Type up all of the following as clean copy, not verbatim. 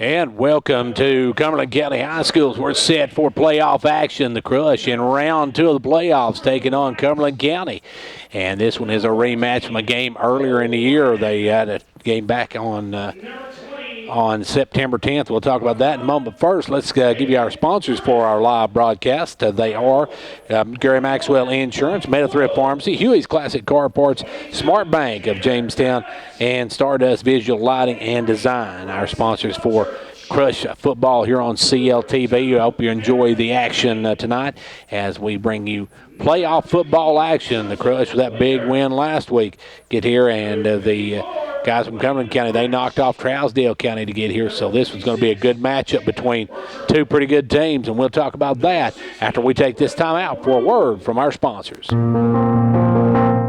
And welcome to Cumberland County High Schools. We're set for playoff action. The Crush in round 2 of the playoffs taking on Cumberland County. And this one is a rematch from a game earlier in the year. They had a game back on September 10th. We'll talk about that in a moment. But first, let's give you our sponsors for our live broadcast. They are Gary Maxwell Insurance, Meta-Thrift Pharmacy, Huey's Classic Car Parts, Smart Bank of Jamestown, and Stardust Visual Lighting and Design. Our sponsors for Crush football here on CLTV. I hope you enjoy the action tonight as we bring you playoff football action. The Crush with that big win last week get here, and the guys from Cumberland County, they knocked off Trousdale County to get here, so this was going to be a good matchup between two pretty good teams, and we'll talk about that after we take this time out for a word from our sponsors.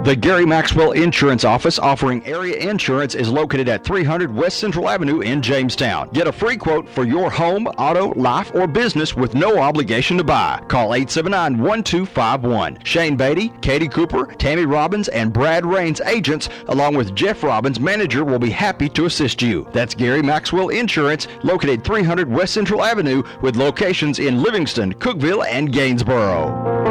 The Gary Maxwell Insurance Office offering area insurance is located at 300 West Central Avenue in Jamestown. Get a free quote for your home, auto, life, or business with no obligation to buy. Call 879-1251. Shane Beatty, Katie Cooper, Tammy Robbins, and Brad Raines agents, along with Jeff Robbins, manager, will be happy to assist you. That's Gary Maxwell Insurance, located 300 West Central Avenue with locations in Livingston, Cookeville, and Gainesboro.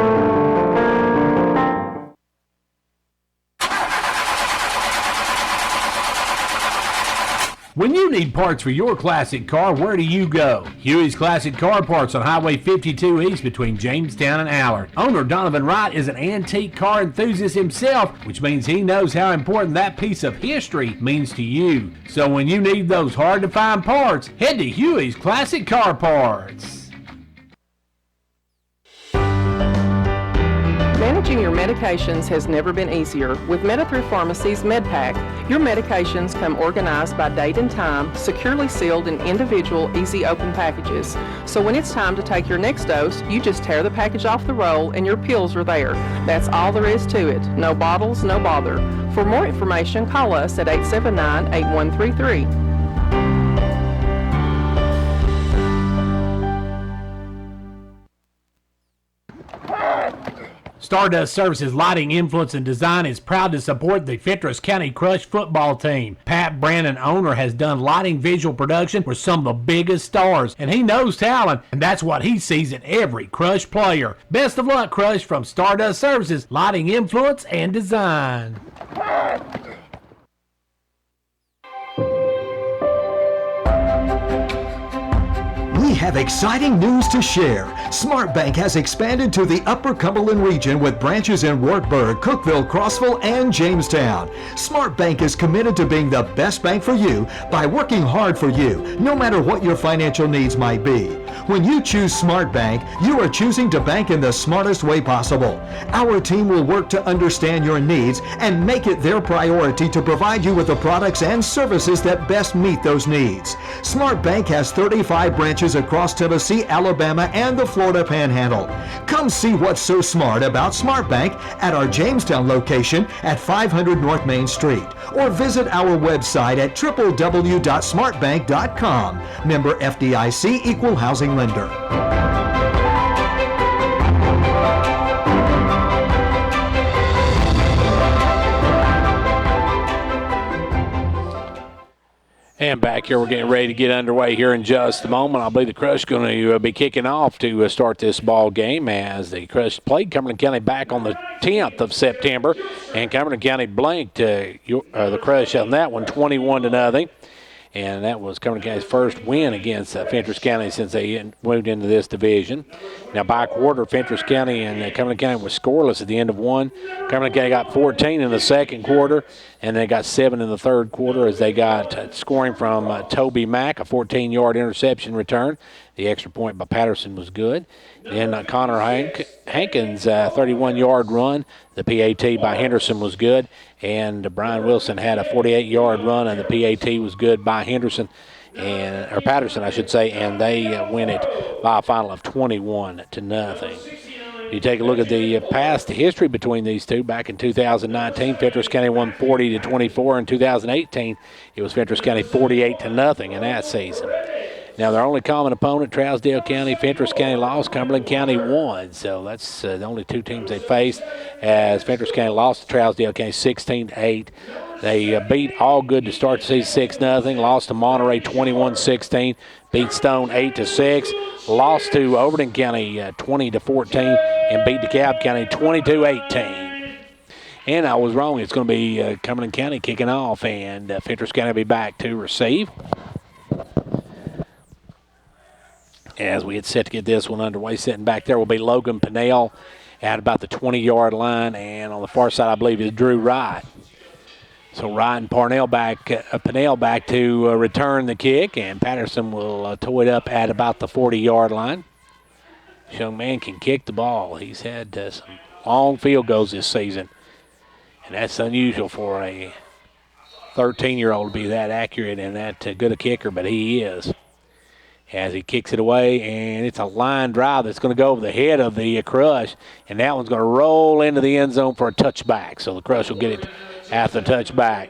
When you need parts for your classic car, where do you go? Huey's Classic Car Parts on Highway 52 East between Jamestown and Allard. Owner Donovan Wright is an antique car enthusiast himself, which means he knows how important that piece of history means to you. So when you need those hard-to-find parts, head to Huey's Classic Car Parts. Managing your medications has never been easier. With Meta-Thrift Pharmacy's MedPack, your medications come organized by date and time, securely sealed in individual, easy open packages. So when it's time to take your next dose, you just tear the package off the roll and your pills are there. That's all there is to it. No bottles, no bother. For more information, call us at 879-8133. Stardust Services Lighting, Influence, and Design is proud to support the Fentress County Crush football team. Pat Brandon, owner, has done lighting visual production for some of the biggest stars, and he knows talent, and that's what he sees in every Crush player. Best of luck, Crush, from Stardust Services Lighting, Influence, and Design. We have exciting news to share. Smart Bank has expanded to the Upper Cumberland region with branches in Wartburg, Cookeville, Crossville, and Jamestown. Smart Bank is committed to being the best bank for you by working hard for you, no matter what your financial needs might be. When you choose Smart Bank, you are choosing to bank in the smartest way possible. Our team will work to understand your needs and make it their priority to provide you with the products and services that best meet those needs. Smart Bank has 35 branches across Tennessee, Alabama, and the Florida Panhandle. Come see what's so smart about Smart Bank at our Jamestown location at 500 North Main Street, or visit our website at www.smartbank.com. Member FDIC, Equal Housing Lender. And back here, we're getting ready to get underway here in just a moment. I believe the Crush is going to be kicking off to start this ball game as the Crush played Cumberland County back on the 10th of September, and Cumberland County blanked the Crush on that one 21-0. And that was Cumberland County's first win against Fentress County since they moved into this division. Now, by quarter, Fentress County and Cumberland County was scoreless at the end of one. Cumberland County got 14 in the second quarter, and they got 7 in the third quarter as they got scoring from Toby Mack, a 14-yard interception return. The extra point by Patterson was good. Then Connor Hankins' 31-yard run. The PAT by Henderson was good. And Brian Wilson had a 48-yard run, and the PAT was good by Patterson, I should say, and they win it by a final of 21-0. You take a look at the past history between these two. Back in 2019, Fentress County won 40-24. In 2018, it was Fentress County 48-0 in that season. Now, their only common opponent, Trousdale County, Fentress County lost, Cumberland County won. So that's the only two teams they faced, as Fentress County lost to Trousdale County 16-8. They beat All Good to start the season 6-0. Lost to Monterey 21-16. Beat Stone 8-6. Lost to Overton County 20-14, and beat DeKalb County 22-18. And I was wrong. It's going to be Cumberland County kicking off, and Fentress County will be back to receive. As we get set to get this one underway, sitting back there will be Logan Pinnell at about the 20-yard line, and on the far side, I believe, is Drew Wright. So Wright and Pinnell back to return the kick, and Patterson will tow it up at about the 40-yard line. This young man can kick the ball. He's had some long field goals this season, and that's unusual for a 13-year-old to be that accurate and that good a kicker, but he is. As he kicks it away, and it's a line drive that's going to go over the head of the Crush, and that one's going to roll into the end zone for a touchback. So the Crush will get it at the touchback.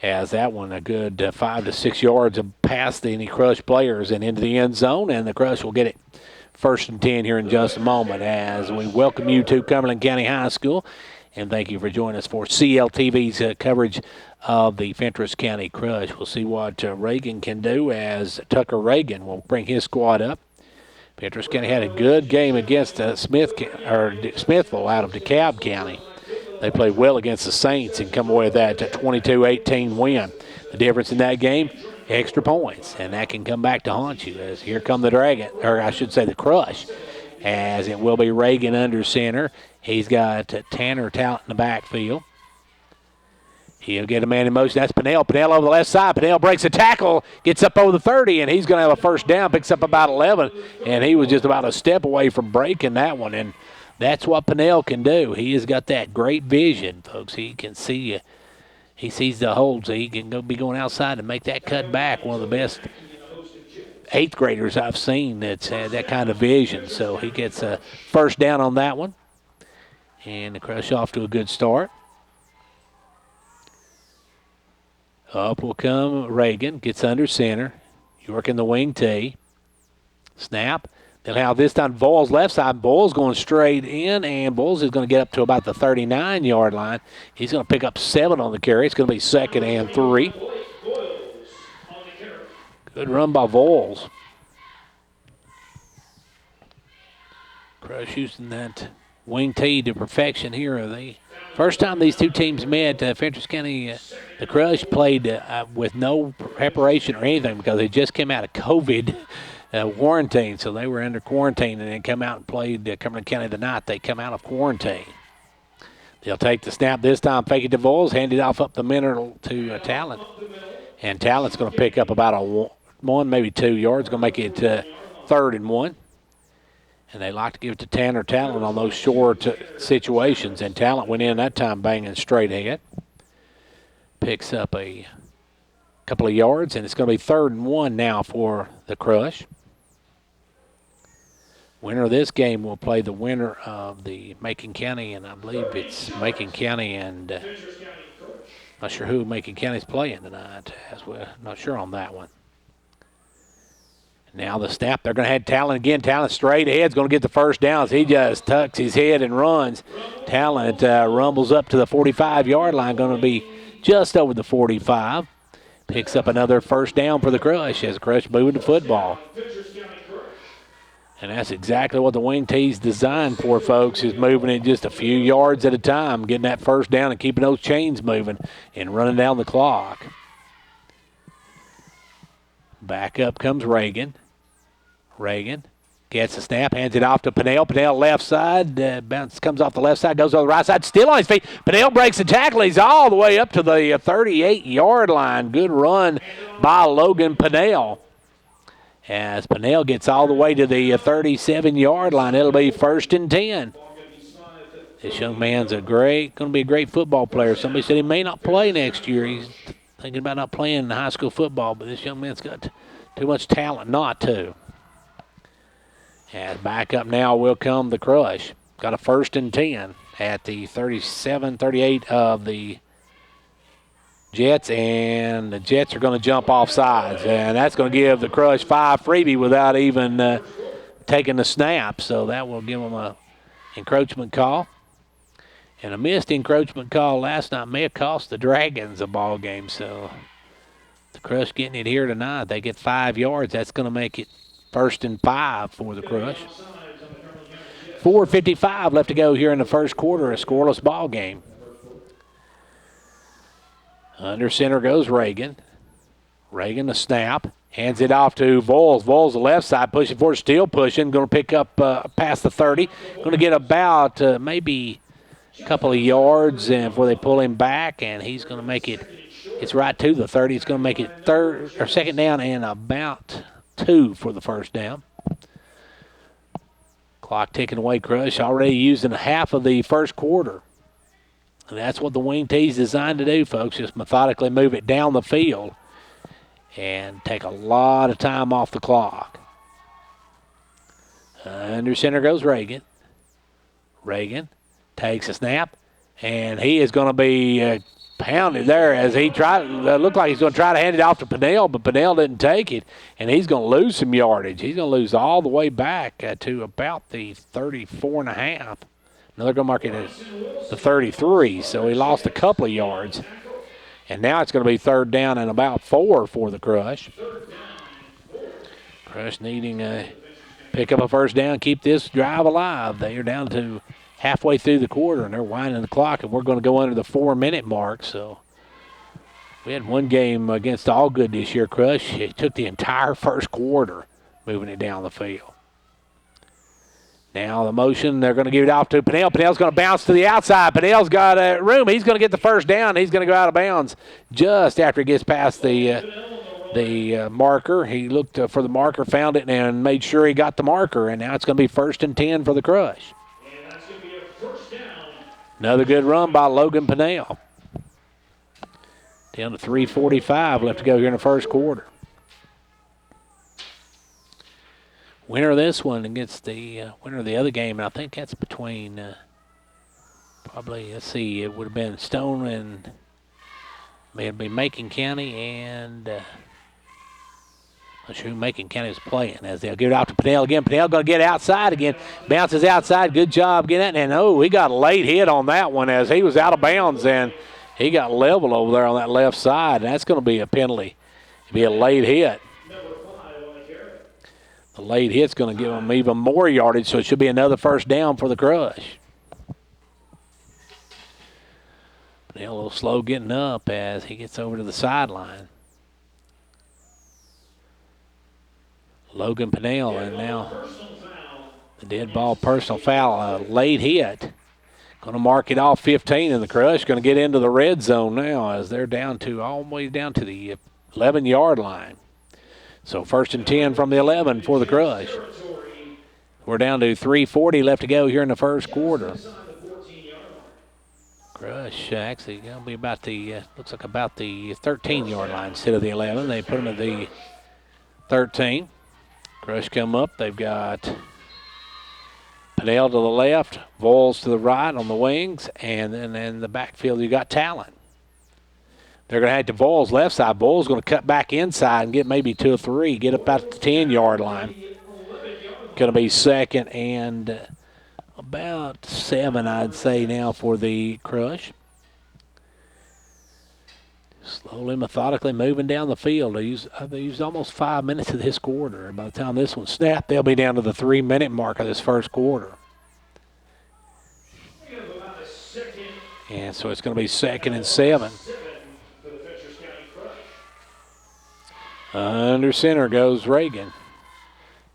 As that one a good 5 to 6 yards past any Crush players and into the end zone, and the Crush will get it 1st and 10 here in just a moment. As we welcome you to Cumberland County High School, and thank you for joining us for CLTV's coverage of the Fentress County Crush. We'll see what Reagan can do as Tucker Reagan will bring his squad up. Fentress County had a good game against Smithville out of DeKalb County. They played well against the Saints and come away with that 22-18 win. The difference in that game, extra points, and that can come back to haunt you. As here come the Dragon, or I should say the Crush, as it will be Reagan under center. He's got Tanner Talent in the backfield. He'll get a man in motion. That's Pinnell. Pinnell over the left side. Pinnell breaks a tackle, gets up over the 30, and he's going to have a first down, picks up about 11, and he was just about a step away from breaking that one, and that's what Pinnell can do. He has got that great vision, folks. He can see, he sees the holes. So he can be going outside and make that cut back. One of the best 8th graders I've seen that's had that kind of vision. So he gets a first down on that one, and the Crush off to a good start. Up will come Reagan, gets under center. York in the wing tee. Snap. They'll have this time Boyles left side. Boyles going straight in, and Boyles is going to get up to about the 39-yard line. He's going to pick up 7 on the carry. It's going to be 2nd and 3. Good run by Boyles. Crush using that wing tee to perfection here. The first time these two teams met, Fentress County, the Crush played with no preparation or anything because they just came out of COVID quarantine, so they were under quarantine and then come out and played Cumberland County the night they come out of quarantine. They'll take the snap this time, fake it to Voles, hand it off up the middle to Talent, and Talent's going to pick up about a 1, maybe 2 yards, going to make it 3rd and 1. And they like to give it to Tanner Talent on those short situations. And Talent went in that time banging straight ahead. Picks up a couple of yards, and it's going to be 3rd and 1 now for the Crush. Winner of this game will play the winner of the Macon County, and I believe it's Macon County and not sure who Macon County's playing tonight. As well, not sure on that one. Now the snap, they're going to have Talent again. Talent straight ahead is going to get the first down as he just tucks his head and runs. Talent rumbles up to the 45-yard line, going to be just over the 45. Picks up another first down for the Crush as the Crush moving the football. And that's exactly what the wing tee's designed for, folks, is moving it just a few yards at a time, getting that first down and keeping those chains moving and running down the clock. Back up comes Reagan. Reagan gets the snap, hands it off to Pinnell. Pinnell left side, bounce comes off the left side, goes on the right side, still on his feet. Pinnell breaks the tackle. He's all the way up to the 38-yard line. Good run by Logan Pinnell. As Pinnell gets all the way to the 37-yard line, it'll be 1st and 10. This young man's going to be a great football player. Somebody said he may not play next year. He's thinking about not playing high school football, but this young man's got too much talent not to. And back up now will come the Crush. Got a 1st and 10 at the 37-38 of the Jets, and the Jets are going to jump off sides, and that's going to give the Crush 5 freebie without even taking the snap, so that will give them a encroachment call. And a missed encroachment call last night may have cost the Dragons a ball game. So the Crush getting it here tonight. They get 5 yards. That's going to make it 1st and 5 for the Crush. 4:55 left to go here in the first quarter, a scoreless ball game. Under center goes Reagan. Reagan the snap. Hands it off to Voles. Voles the left side, pushing forward, still pushing. Going to pick up past the 30. Going to get about maybe a couple of yards and before they pull him back, and he's going to make it. It's right to the 30. It's going to make it 2nd down and about 2 for the 1st down. Clock ticking away, Crush. Already using half of the first quarter. And that's what the wing tee's designed to do, folks. Just methodically move it down the field and take a lot of time off the clock. Under center goes Reagan. Reagan takes a snap, and he is going to be pounded there as he looked like he's going to try to hand it off to Pinnell, but Pinnell didn't take it, and he's going to lose some yardage. He's going to lose all the way back to about the 34.5. Now they're going to mark it at the 33, so he lost a couple of yards. And now it's going to be 3rd down and about 4 for the Crush. Crush needing to pick up a 1st down, keep this drive alive. They are down to halfway through the quarter, and they're winding the clock, and we're going to go under the 4-minute mark. So we had one game against Allgood this year, Crush. It took the entire first quarter moving it down the field. Now the motion, they're going to give it off to Pinnell. Pinnell's going to bounce to the outside. Pinnell's got room. He's going to get the 1st down. He's going to go out of bounds just after he gets past the marker. He looked for the marker, found it, and made sure he got the marker. And now it's going to be 1st and 10 for the Crush. And that's going to be a 1st down. Another good run by Logan Pinnell. Down to 3:45 left to go here in the first quarter. Winner of this one against the winner of the other game, and I think that's between probably, let's see, it would have been Stone and may have been Macon County and not sure who Macon County was playing as they'll give it out to Pinnell again. Pinnell going to get outside again, bounces outside. Good job getting it, and he got a late hit on that one as he was out of bounds and he got leveled over there on that left side, and that's going to be a penalty. It'll be a late hit. The late hit's going to give them even more yardage, so it should be another 1st down for the Crush. Pinnell a little slow getting up as he gets over to the sideline. Logan Pinnell, and now the dead ball personal foul, a late hit. Going to mark it off 15, and the Crush going to get into the red zone now as they're down to all the way down to the 11-yard line. So 1st and 10 from the 11 for the Crush. We're down to 3:40 left to go here in the first quarter. Crush actually going to be about the, looks like about the 13-yard line instead of the 11. They put them at the 13. Crush come up. They've got Pinnell to the left, Voles to the right on the wings, and then in the backfield you got Talon. They're going to head to Voles left side. Voles going to cut back inside and get maybe 2 or 3, get up at the 10-yard line. Going to be 2nd and about 7, I'd say now for the Crush. Slowly, methodically moving down the field. They used almost 5 minutes of this quarter. By the time this one snapped, they'll be down to the 3-minute mark of this first quarter. And so it's going to be 2nd and 7. Under center goes Reagan.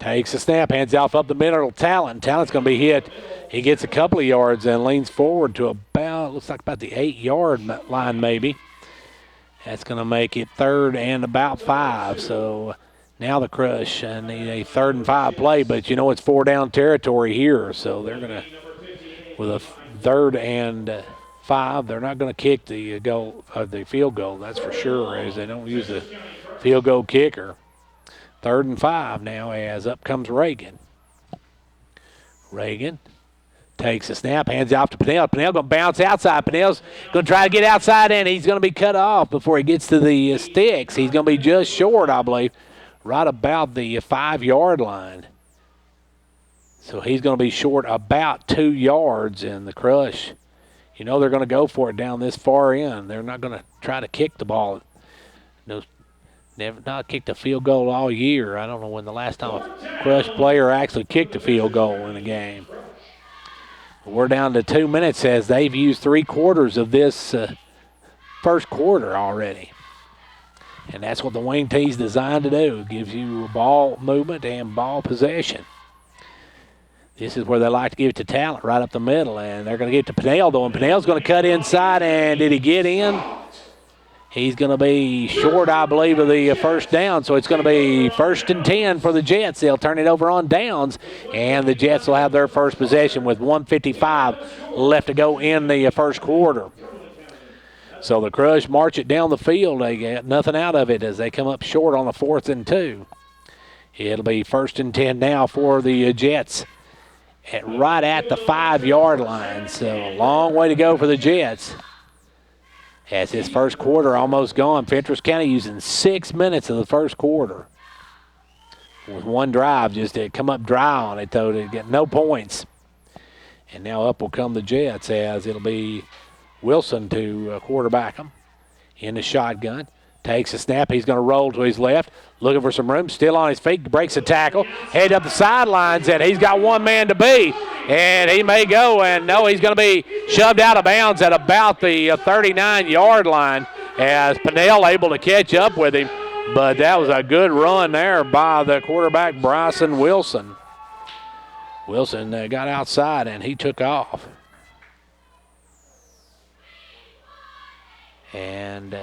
Takes a snap, hands off up the middle to Talon. Talon's going to be hit. He gets a couple of yards and leans forward to about, looks like about the 8-yard line maybe. That's going to make it 3rd and about 5. So now the Crush need a 3rd and 5 play, but it's 4-down territory here. So they're going to, with a 3rd and 5, they're not going to kick the the field goal. That's for sure, as they don't use the field goal kicker. 3rd and 5 now as up comes Reagan. Reagan takes a snap, hands off to Pinnell. Pinnell going to bounce outside. Pinnell's going to try to get outside, and he's going to be cut off before he gets to the sticks. He's going to be just short, I believe, right about the 5-yard line. So he's going to be short about 2 yards, and the Crush You know they're going to go for it down this far end. They're not going to try to kick the ball. No, they've not kicked a field goal all year. I don't know when the last time a Crush player actually kicked a field goal in a game. We're down to 2 minutes as they've used 3/4 of this first quarter already. And that's what the wing tee's designed to do. It gives you ball movement and ball possession. This is where they like to give it to Talent right up the middle. And they're going to get to Pinnell, though. And Pinnell's going to cut inside. And did he get in? He's going to be short, I believe, of the first down. So it's going to be 1st and 10 for the Jets. They'll turn it over on downs. And the Jets will have their first possession with 1:55 left to go in the first quarter. So the Crush march it down the field. They get nothing out of it as they come up short on the 4th and 2. It'll be 1st and 10 now for the Jets right at the 5-yard line. So a long way to go for the Jets. As his first quarter almost gone. Fentress County using 6 minutes of the first quarter. With one drive just to come up dry on it, though, to get no points. And now up will come the Jets as it'll be Wilson to quarterback him in the shotgun. Takes a snap. He's going to roll to his left. Looking for some room. Still on his feet. Breaks a tackle. Head up the sidelines, and he's got one man to beat. And he may go, and no, he's going to be shoved out of bounds at about the 39-yard line as Pinnell able to catch up with him. But that was a good run there by the quarterback, Bryson Wilson. Wilson got outside, and he took off. And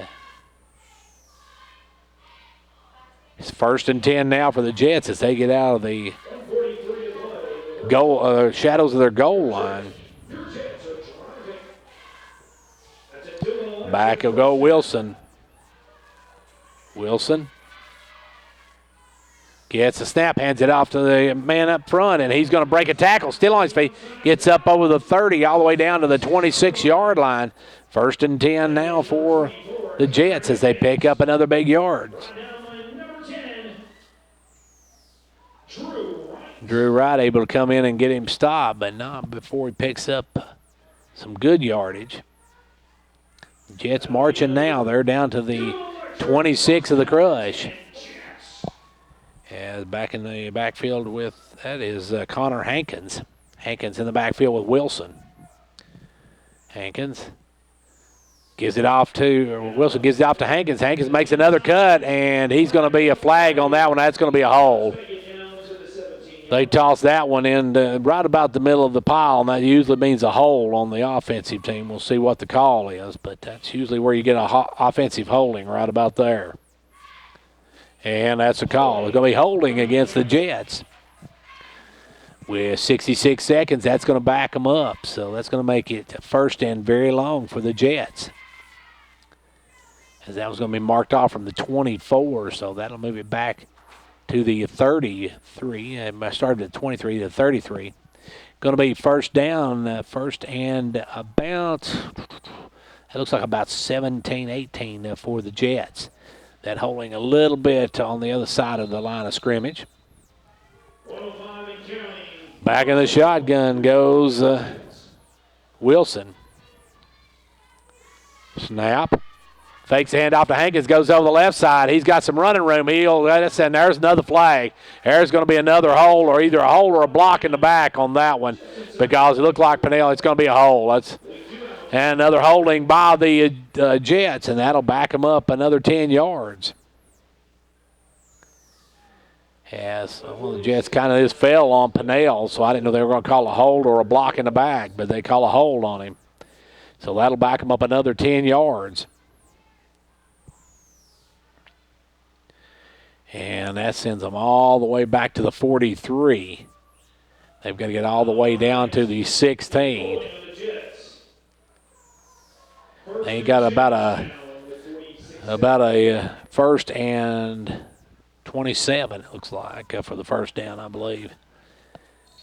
it's 1st and 10 now for the Jets as they get out of the goal shadows of their goal line. Back will go Wilson. Wilson gets a snap, hands it off to the man up front, and he's going to break a tackle. Still on his feet. Gets up over the 30 all the way down to the 26-yard line. 1st and 10 now for the Jets as they pick up another big yard. Drew Wright able to come in and get him stopped, but not before he picks up some good yardage. Jets marching now. They're down to the 26 of the Crush. As back in the backfield with, that is Connor Hankins. Hankins in the backfield with Wilson. Hankins gives it off to, Wilson gives it off to Hankins. Hankins makes another cut, and he's going to be a flag on that one. That's going to be a hold. They toss that one in right about the middle of the pile, and that usually means a hold on the offensive team. We'll see what the call is, but that's usually where you get a offensive holding, right about there. And that's a call. It's going to be holding against the Jets. With 66 seconds, that's going to back them up. So that's going to make it 1st and very long for the Jets. As that was going to be marked off from the 24, so that'll move it back to the 33. I started at 23 to 33. Going to be 1st down, 1st and about, it looks like about 17, 18 for the Jets. That holding a little bit on the other side of the line of scrimmage. Back in the shotgun goes Wilson. Snap. Fakes the handoff to Hankins, goes over the left side. He's got some running room. And there's another flag. There's going to be another hole, or either a hole or a block in the back on that one, because it looked like Pinnell. It's going to be a hole. And another holding by the Jets, and that'll back them up another 10 yards. Yes, well, the Jets kind of just fell on Pinnell, so I didn't know they were going to call a hold or a block in the back, but they call a hold on him. So that'll back them up another 10 yards. And that sends them all the way back to the 43. They've got to get all the way down to the 16. They got about a 1st and 27, it looks like, for the 1st down, I believe.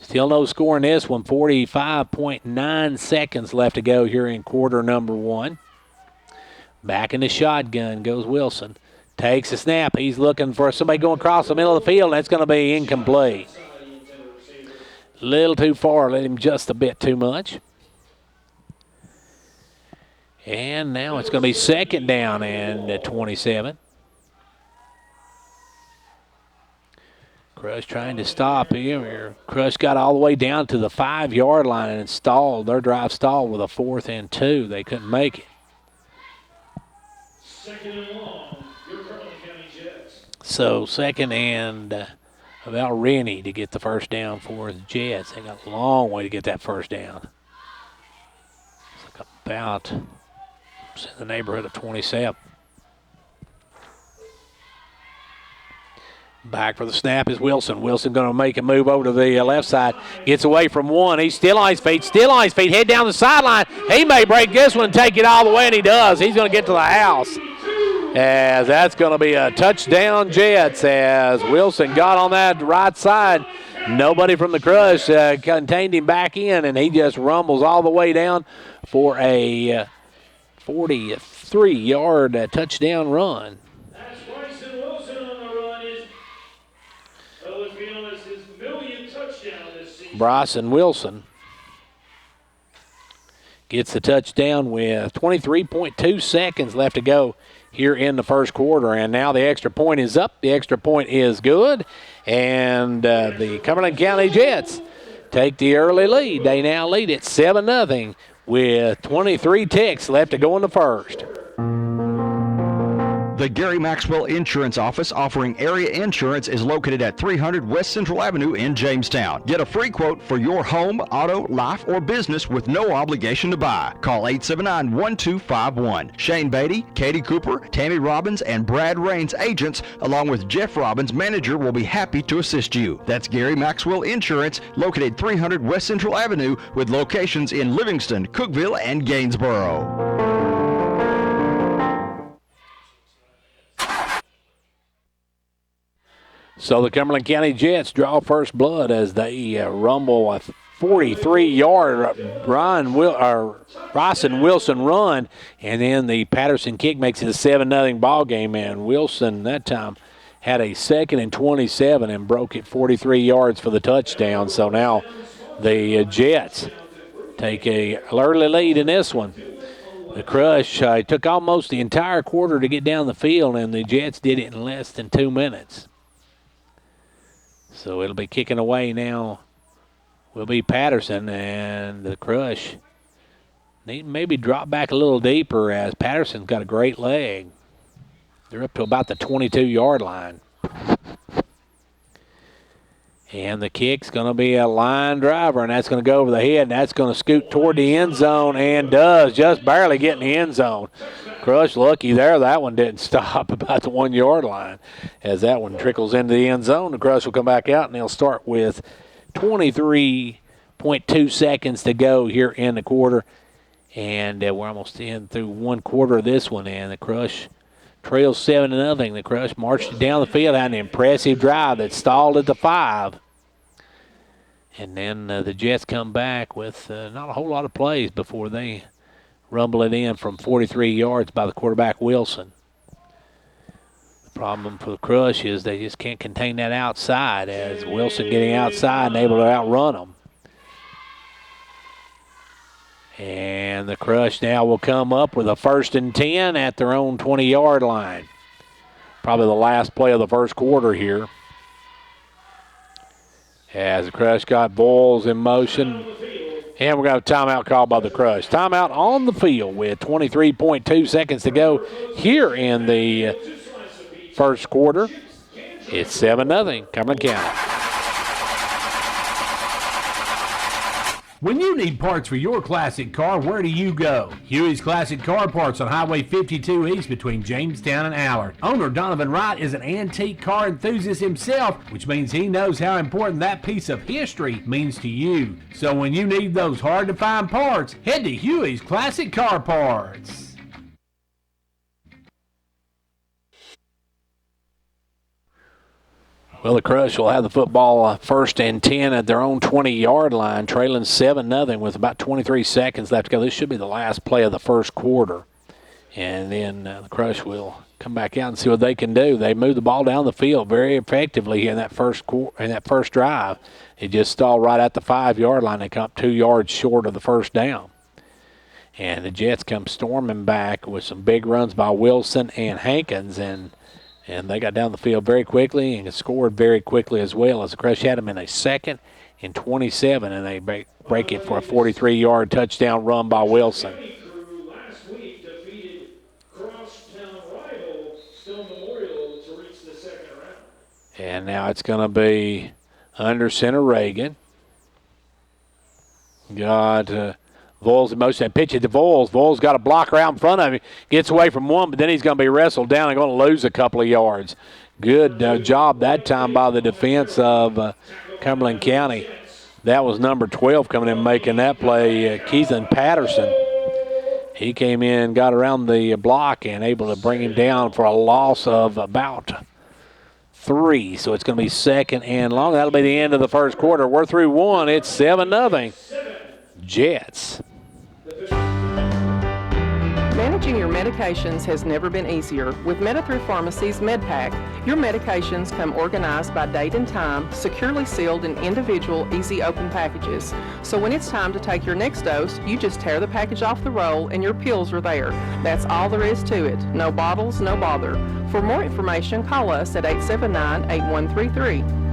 Still no score in this one. 45.9 seconds left to go here in quarter number 1. Back in the shotgun goes Wilson. Takes a snap. He's looking for somebody going across the middle of the field, and it's going to be incomplete. A little too far. Let him just a bit too much. And now it's going to be second down and 27. Crush trying to stop him here. Crush got all the way down to the 5-yard line and stalled. Their drive stalled with a 4th and 2. They couldn't make it. Second and long, your Cumberland County Jets. So second and about Rennie to get the first down for the Jets. They got a long way to get that first down. It's like about it's in the neighborhood of 27. Back for the snap is Wilson. Wilson going to make a move over to the left side. Gets away from one. He's still on his feet. Head down the sideline. He may break this one and take it all the way, and he does. He's going to get to the house. As that's going to be a touchdown Jets as Wilson got on that right side. Nobody from the Crush contained him back in, and he just rumbles all the way down for a 43-yard touchdown run. That's Bryson Wilson on the run. Let's be honest, his millionth touchdown this season. Bryson Wilson gets the touchdown with 23.2 seconds left to go here in the first quarter. And now the extra point is up. The extra point is good. And the Cumberland County Jets take the early lead. They now lead it 7-0 with 23 ticks left to go in the first. The Gary Maxwell Insurance Office offering area insurance is located at 300 West Central Avenue in Jamestown. Get a free quote for your home, auto, life, or business with no obligation to buy. Call 879-1251. Shane Beatty, Katie Cooper, Tammy Robbins, and Brad Raines agents, along with Jeff Robbins, manager, will be happy to assist you. That's Gary Maxwell Insurance, located 300 West Central Avenue with locations in Livingston, Cookeville, and Gainsboro. So the Cumberland County Jets draw first blood as they rumble a 43-yard Bryson Wilson run, and then the Patterson kick makes it a 7-0 ball game. And Wilson that time had a 2nd and 27 and broke it 43 yards for the touchdown. So now the Jets take a early lead in this one. The Crush took almost the entire quarter to get down the field, and the Jets did it in less than 2 minutes. So it'll be kicking away now. Will be Patterson, and the Crush need to maybe drop back a little deeper as Patterson's got a great leg. They're up to about the 22-yard line. And the kick's going to be a line driver, and that's going to go over the head, and that's going to scoot toward the end zone, and does just barely get in the end zone. Crush lucky there. That one didn't stop about the 1-yard line. As that one trickles into the end zone, the Crush will come back out, and they'll start with 23.2 seconds to go here in the quarter. And we're almost in through one quarter of this one, and the Crush trails 7-0. The Crush marched down the field, had an impressive drive that stalled at the 5. And then the Jets come back with not a whole lot of plays before they rumble it in from 43 yards by the quarterback, Wilson. The problem for the Crush is they just can't contain that outside, as Wilson getting outside and able to outrun them. And the Crush now will come up with a 1st and 10 at their own 20-yard line. Probably the last play of the first quarter here. As the Crush got Boyles in motion. And we're going to have a timeout called by the Crush. Timeout on the field with 23.2 seconds to go here in the first quarter. It's 7-0, Cumberland County. When you need parts for your classic car, where do you go? Huey's Classic Car Parts on Highway 52 East between Jamestown and Allard. Owner Donovan Wright is an antique car enthusiast himself, which means he knows how important that piece of history means to you. So when you need those hard-to-find parts, head to Huey's Classic Car Parts. Well, the Crush will have the football 1st and 10 at their own 20-yard line, trailing 7-0 with about 23 seconds left to go. This should be the last play of the first quarter. And then the Crush will come back out and see what they can do. They moved the ball down the field very effectively in that first drive. It just stalled right at the 5-yard line. They come up 2 yards short of the first down. And the Jets come storming back with some big runs by Wilson and Hankins, and they got down the field very quickly and scored very quickly as well, as the Crush had them in a 2nd and 27, and they break it for a 43-yard touchdown run by Wilson. Last week defeated crosstown rival Stone Memorial to reach the 2nd round. And now it's going to be under center Reagan. Got Voles in motion. Pitch it to Voles. Voles got a blocker out in front of him. Gets away from one, but then he's going to be wrestled down and going to lose a couple of yards. Good job that time by the defense of Cumberland County. That was number 12 coming in making that play, Keithan Patterson. He came in, got around the block, and able to bring him down for a loss of about 3. So it's going to be 2nd and long. That'll be the end of the first quarter. We're through 1. It's 7-0. Jets. Managing your medications has never been easier. With Meta-Through Pharmacy's MedPack, your medications come organized by date and time, securely sealed in individual, easy open packages. So when it's time to take your next dose, you just tear the package off the roll and your pills are there. That's all there is to it. No bottles, no bother. For more information, call us at 879-8133.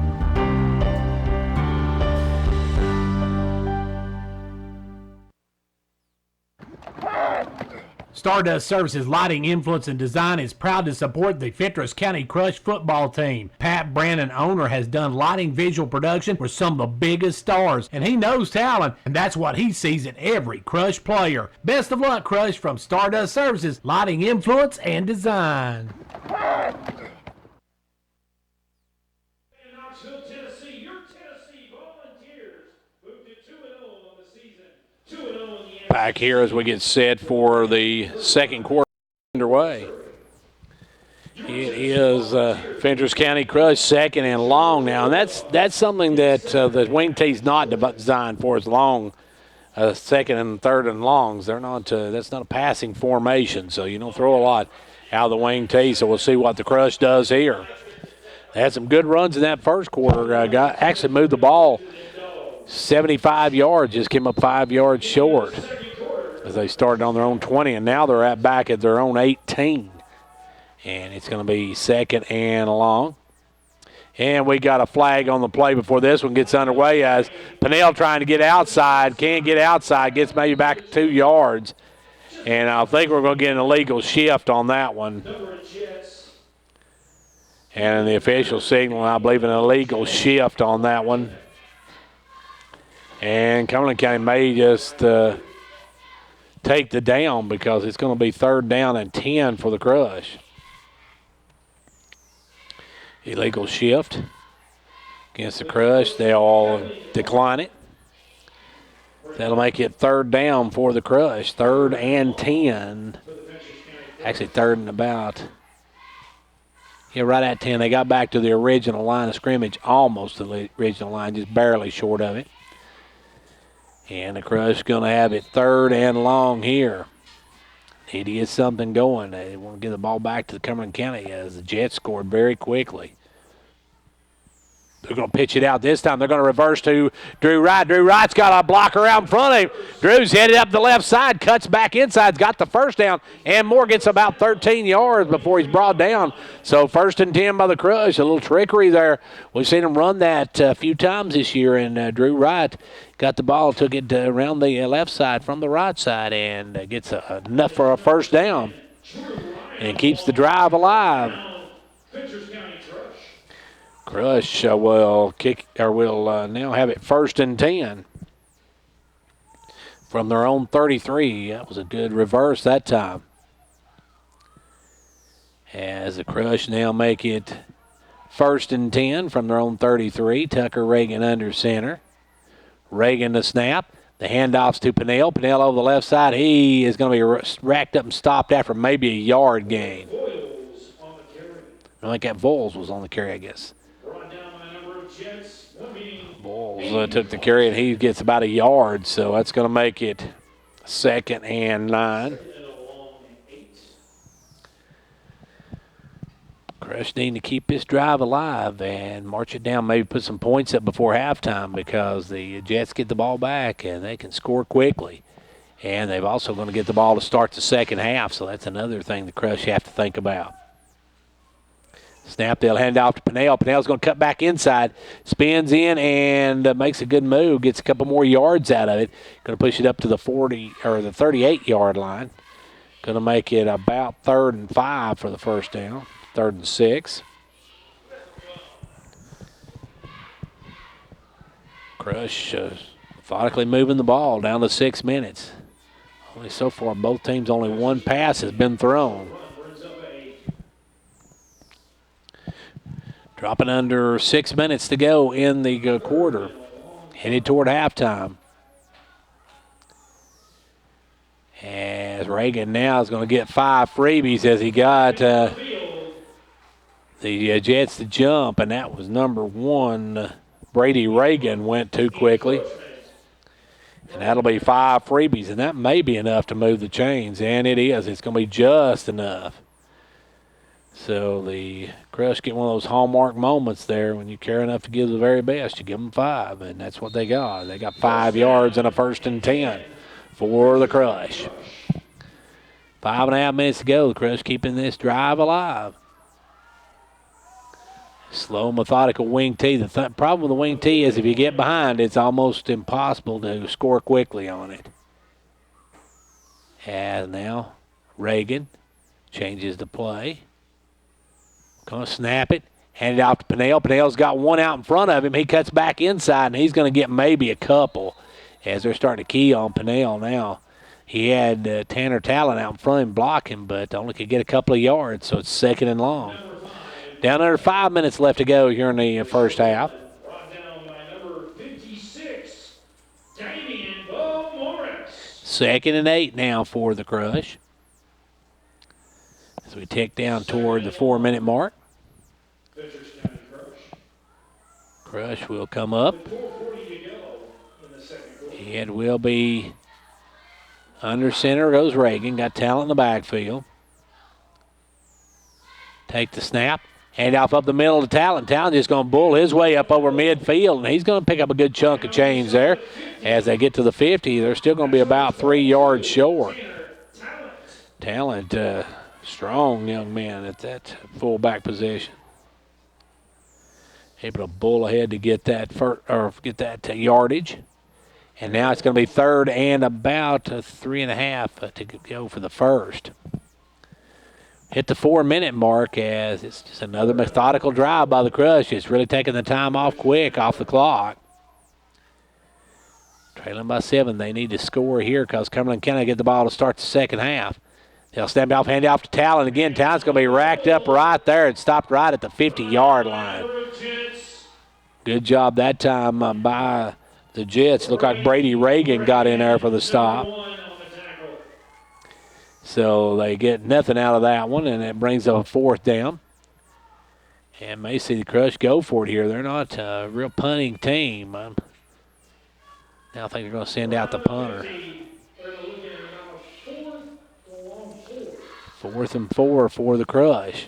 Stardust Services Lighting, Influence, and Design is proud to support the Fentress County Crush football team. Pat Brandon, owner, has done lighting visual production for some of the biggest stars, and he knows talent, and that's what he sees in every Crush player. Best of luck, Crush, from Stardust Services Lighting, Influence, and Design. In Knoxville, Tennessee, your Tennessee Volunteers moved to 2-0 on the season. 2-0 in the Back here as we get set for the second quarter underway. It is Fentress County Crush 2nd and long now, and that's something that the wing tee's not designed for. Is long, 2nd and 3rd and longs. They're not. That's not a passing formation, so you don't throw a lot out of the wing tee. So we'll see what the Crush does here. They had some good runs in that first quarter. Actually moved the ball 75 yards, just came up 5 yards short as they started on their own 20, and now they're back at their own 18. And it's going to be 2nd and long. And we got a flag on the play before this one gets underway as Pinnell trying to get outside, can't get outside, gets maybe back 2 yards. And I think we're going to get an illegal shift on that one. And the official signal, I believe, an illegal shift on that one. And Cumberland County may just take the down because it's going to be 3rd down and 10 for the Crush. Illegal shift against the Crush. They'll decline it. That'll make it 3rd down for the Crush. 3rd and 10. Actually, 3rd and about. Yeah, right at 10. They got back to the original line of scrimmage, almost the original line, just barely short of it. And the Crush going to have it 3rd and long here. Need to get something going. They want to get the ball back to the Cumberland County as the Jets scored very quickly. They're going to pitch it out this time. They're going to reverse to Drew Wright. Drew Wright's got a blocker out in front of him. Drew's headed up the left side, cuts back inside, got the first down, and Moore gets about 13 yards before he's brought down. So 1st and 10 by the Crush. A little trickery there. We've seen him run that a few times this year, and Drew Wright got the ball, took it around the left side from the right side, and gets enough for a 1st down and keeps the drive alive. Crush will now have it 1st and 10 from their own 33. That was a good reverse that time. As the Crush now make it 1st and 10 from their own 33. Tucker Reagan under center. Reagan the snap. The handoffs to Pinnell. Pinnell over the left side. He is going to be racked up and stopped after maybe a yard gain. I think that Voles was on the carry, I guess. Voles took the carry, and he gets about a yard, so that's going to make it 2nd and 9. Crush needing to keep this drive alive and march it down, maybe put some points up before halftime because the Jets get the ball back and they can score quickly. And they've also going to get the ball to start the second half, so that's another thing the Crush have to think about. Snap, they'll hand off to Pinnell. Pinnell's going to cut back inside, spins in, and makes a good move, gets a couple more yards out of it. Going to push it up to the 40 or the 38-yard line. Going to make it about 3rd and 5 for the first down, 3rd and 6. Crush methodically moving the ball down to 6 minutes. Only so far, both teams, only one pass has been thrown. Dropping under 6 minutes to go in the quarter. Headed toward halftime. As Reagan now is going to get 5 freebies as he got the Jets to jump, and that was number 1. Brady Reagan went too quickly. And that'll be 5 freebies, and that may be enough to move the chains, and it is. It's going to be just enough. So the Crush get one of those hallmark moments there when you care enough to give the very best. You give them 5, and that's what they got. They got 5 yards and a 1st and 10 for the Crush. 5.5 minutes to go. The Crush keeping this drive alive. Slow, methodical wing tee. The problem with the wing tee is if you get behind, it's almost impossible to score quickly on it. And now Reagan changes the play. Going to snap it, hand it off to Pinnell. Pinnell's got one out in front of him. He cuts back inside, and he's going to get maybe a couple as they're starting to key on Pinnell now. He had Tanner Talon out in front of him blocking, but only could get a couple of yards, so it's 2nd and long. Down under 5 minutes left to go here in the first half. Brought down by number 56, Damian Bo Morris. 2nd and 8 now for the Crush. As we tick down toward the 4-minute mark. Fentress County Crush. Crush will come up. 4:40 to go in the second quarter. It will be under center goes Reagan. Got Talent in the backfield. Take the snap. Hand off up the middle to Talent. Talent just going to bull his way up over midfield, and he's going to pick up a good chunk of change there. As they get to the 50, they're still going to be about 3 yards short. Talent, strong young man at that fullback position. Able to bull ahead to get that yardage. And now it's going to be 3rd and about 3.5 to go for the first. Hit the 4-minute mark as it's just another methodical drive by the Crush. It's really taking the time off quick off the clock. Trailing by 7. They need to score here because Cumberland County get the ball to start the second half. They'll stand off, hand off to Talon again. Talon's going to be racked up right there and stopped right at the 50-yard line. Good job that time by the Jets. Looked like Brady Reagan got in there for the stop. So they get nothing out of that one, and it brings up a 4th down. And may see the Crush go for it here. They're not a real punting team. Now I think they're going to send out the punter. 4th and 4 for the Crush.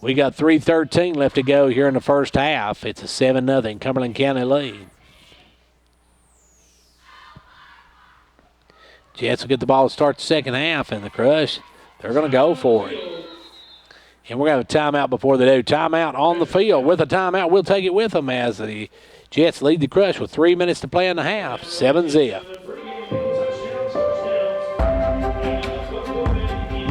We got 3:13 left to go here in the first half. It's a 7-0 Cumberland County lead. Jets will get the ball to start the second half, and the Crush, they're going to go for it. And we're going to have a timeout before they do. Timeout on the field. With a timeout, we'll take it with them as the Jets lead the Crush with 3 minutes to play in the half. 7-0.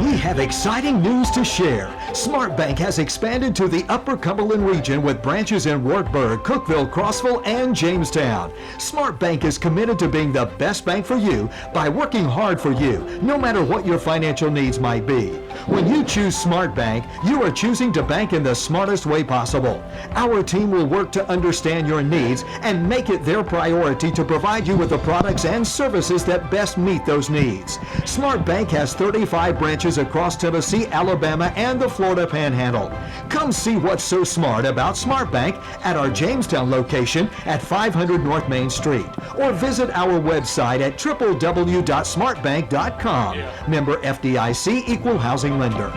We have exciting news to share. Smart Bank has expanded to the Upper Cumberland region with branches in Wartburg, Cookeville, Crossville, and Jamestown. Smart Bank is committed to being the best bank for you by working hard for you, no matter what your financial needs might be. When you choose Smart Bank, you are choosing to bank in the smartest way possible. Our team will work to understand your needs and make it their priority to provide you with the products and services that best meet those needs. Smart Bank has 35 branches across Tennessee, Alabama, and the Florida Panhandle. Come see what's so smart about Smart Bank at our Jamestown location at 500 North Main Street, or visit our website at www.smartbank.com. Member FDIC, Equal Housing Lender.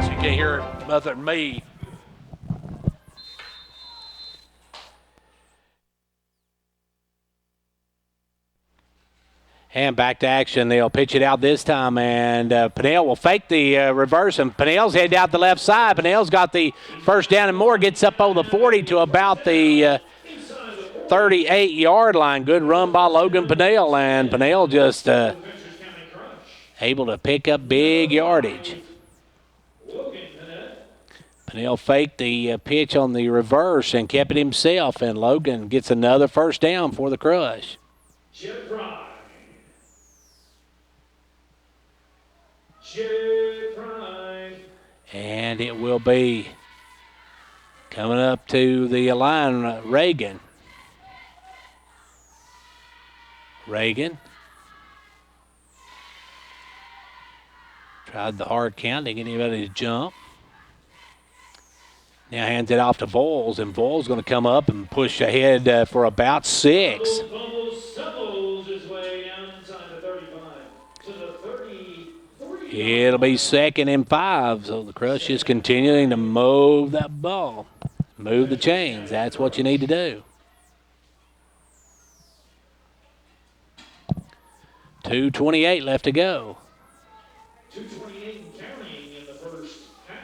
You can't hear other than me. And back to action. They'll pitch it out this time, and Pinnell will fake the reverse, and Pinnell's headed out the left side. Pinnell's got the first down and more, gets up over the 40 to about the 38-yard line. Good run by Logan Pinnell, and Pinnell just able to pick up big yardage. Pinnell faked the pitch on the reverse and kept it himself, and Logan gets another first down for the Crush. And it will be coming up to the line, Reagan. Reagan tried the hard count, didn't get anybody to jump. Now hands it off to Voles, and Voles going to come up and push ahead for about 6. It'll be 2nd and 5, so the Crush is continuing to move that ball. Move the chains. That's what you need to do. 2:28 left to go. 2:28 and counting in the first half.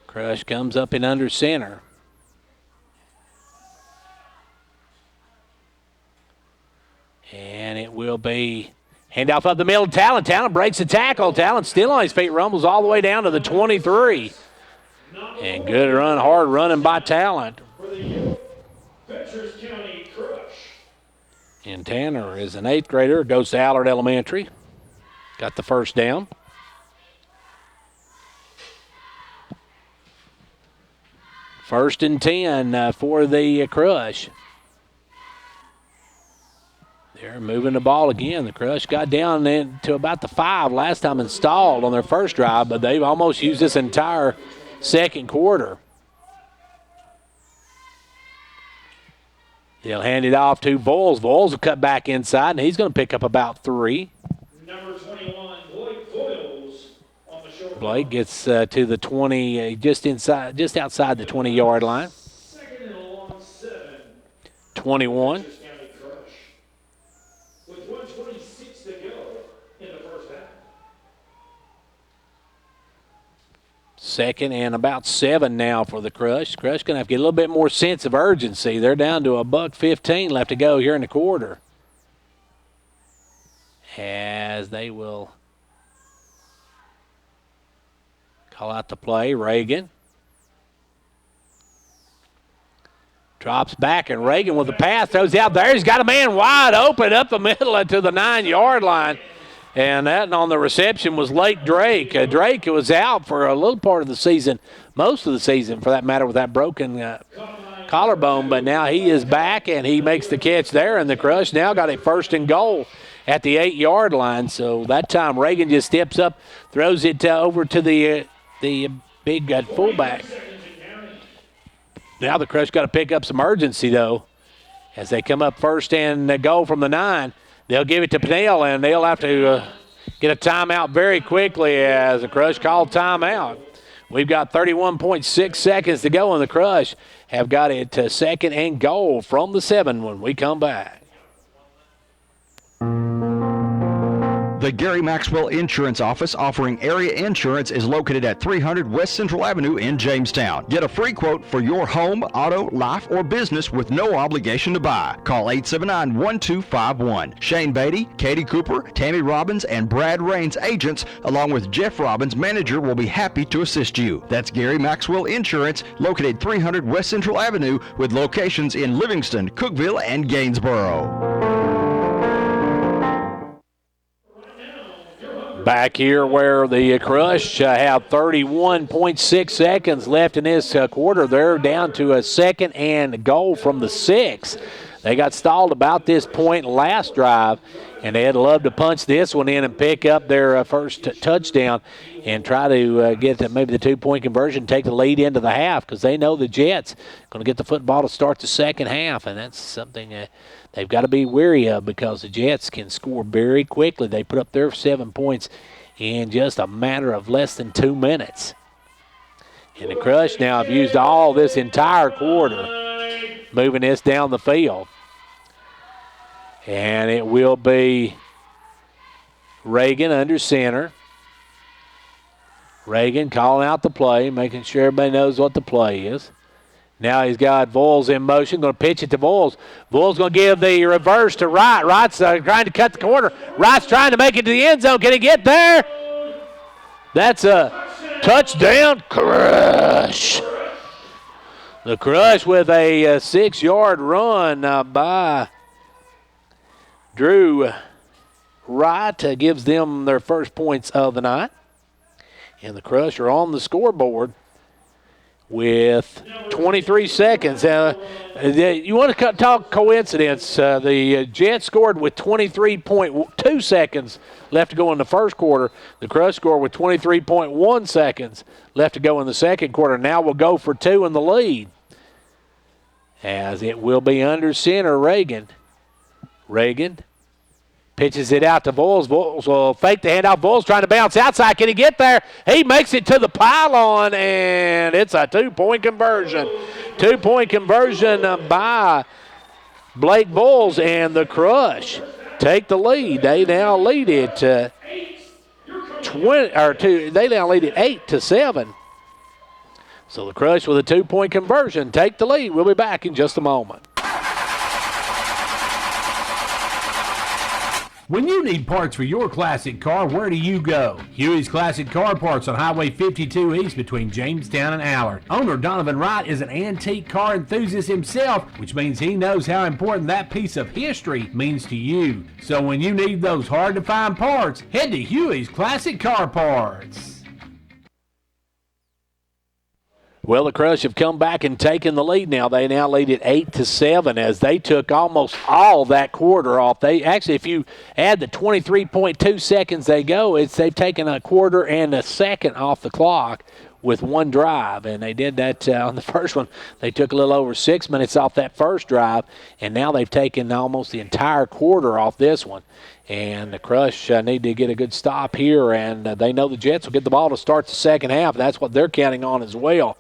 Crush comes up in under center. And it will be handoff up the middle. Talent breaks the tackle. Talent still on his feet, rumbles all the way down to the 23. And good run, hard running by Talent. For the Fentress County Crush. And Tanner is an 8th grader, goes to Allard Elementary. Got the first down. First and 10 for the Crush. They're moving the ball again. The Crush got down to about the 5 last time installed on their first drive, but they've almost used this entire second quarter. They'll hand it off to Voles. Voles will cut back inside, and he's going to pick up about 3. Number 21, Blake Boyles on the short. Blake gets to the 20, just outside the 20-yard line. 2nd and a long 7. 21. Fentress County Crush. With 1:26 to go in the first half. 2nd and about 7 now for the Crush. Crush going to have to get a little bit more sense of urgency. They're down to $1:15 left to go here in the quarter. As they will call out the play, Reagan. Drops back, and Reagan with the pass, throws out there. He's got a man wide open up the middle to the 9-yard line. And that on the reception was Lake Drake. Drake was out for a little part of the season, most of the season for that matter, with that broken collarbone. But now he is back, and he makes the catch there. And the Crush now got a 1st and goal at the 8-yard line. So that time Reagan just steps up, throws it over to the big fullback. Now the Crush got to pick up some urgency, though, as they come up 1st and goal from the 9. They'll give it to Pinnell, and they'll have to get a timeout very quickly as the Crush called timeout. We've got 31.6 seconds to go, and the Crush have got it to 2nd and goal from the 7 when we come back. The Gary Maxwell Insurance Office offering area insurance is located at 300 West Central Avenue in Jamestown. Get a free quote for your home, auto, life, or business with no obligation to buy. Call 879-1251. Shane Beatty, Katie Cooper, Tammy Robbins, and Brad Raines agents, along with Jeff Robbins, manager, will be happy to assist you. That's Gary Maxwell Insurance, located 300 West Central Avenue with locations in Livingston, Cookeville, and Gainesboro. Back here where the Crush have 31.6 seconds left in this quarter. They're down to a 2nd and goal from the 6. They got stalled about this point last drive, and they'd love to punch this one in and pick up their first touchdown and try to get maybe the 2-point conversion, take the lead into the half, because they know the Jets going to get the football to start the second half, and that's something they've got to be wary of because the Jets can score very quickly. They put up their 7 points in just a matter of less than 2 minutes. And the Crush now have used all this entire quarter, moving this down the field. And it will be Reagan under center. Reagan calling out the play, making sure everybody knows what the play is. Now he's got Voles in motion, going to pitch it to Voles. Voles going to give the reverse to Wright. Wright's trying to cut the corner. Wright's trying to make it to the end zone. Can he get there? That's a touchdown, Crush. The Crush with a 6-yard run by Drew Wright gives them their first points of the night. And the Crush are on the scoreboard with 23 seconds. You want to talk coincidence? The Jets scored with 23.2 seconds left to go in the first quarter. The Crush scored with 23.1 seconds left to go in the second quarter. Now we'll go for 2 in the lead, as it will be under center Reagan. Reagan pitches it out to Voles. Voles will fake the handoff. Voles trying to bounce outside. Can he get there? He makes it to the pylon, and it's a 2-point conversion. 2-point conversion by Blake Voles, and the Crush take the lead. They now lead it 8-7. So the Crush with a 2-point conversion take the lead. We'll be back in just a moment. When you need parts for your classic car, where do you go? Huey's Classic Car Parts on Highway 52 East between Jamestown and Allard. Owner Donovan Wright is an antique car enthusiast himself, which means he knows how important that piece of history means to you. So when you need those hard-to-find parts, head to Huey's Classic Car Parts. Well, the Crush have come back and taken the lead now. They now lead it 8-7 as they took almost all that quarter off. They actually, if you add the 23.2 seconds they've taken a quarter and a second off the clock with one drive, and they did that on the first one. They took a little over 6 minutes off that first drive, and now they've taken almost the entire quarter off this one. And the Crush need to get a good stop here, and they know the Jets will get the ball to start the second half. That's what they're counting on as well.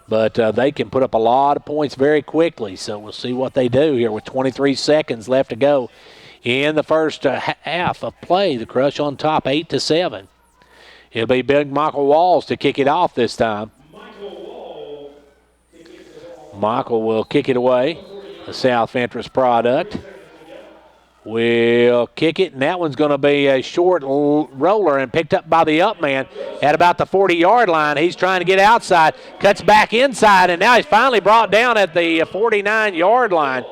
But they can put up a lot of points very quickly, so we'll see what they do here with 23 seconds left to go in the first half of play. The Crush on top, 8-7. It'll be Big Michael Walls to kick it off this time. Michael will kick it away. The South Fentress product will kick it, and that one's going to be a short roller and picked up by the up man at about the 40-yard line. He's trying to get outside, cuts back inside, and now he's finally brought down at the 49-yard line.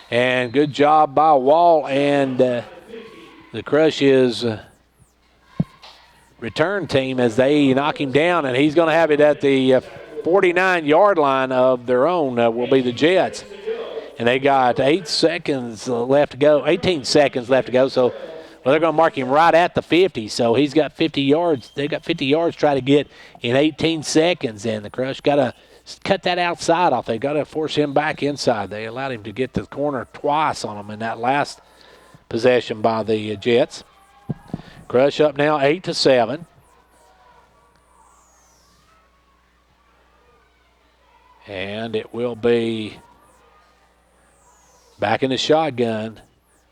And good job by Wall, and the Crush's return team as they knock him down, and he's going to have it at the 49-yard line of their own, will be the Jets. And they got 18 seconds left to go. So they're going to mark him right at the 50. So he's got 50 yards. They got 50 yards to try to get in 18 seconds. And the Crush got to cut that outside off. They got to force him back inside. They allowed him to get to the corner twice on him in that last possession by the Jets. Crush up now 8-7. And it will be back in the shotgun.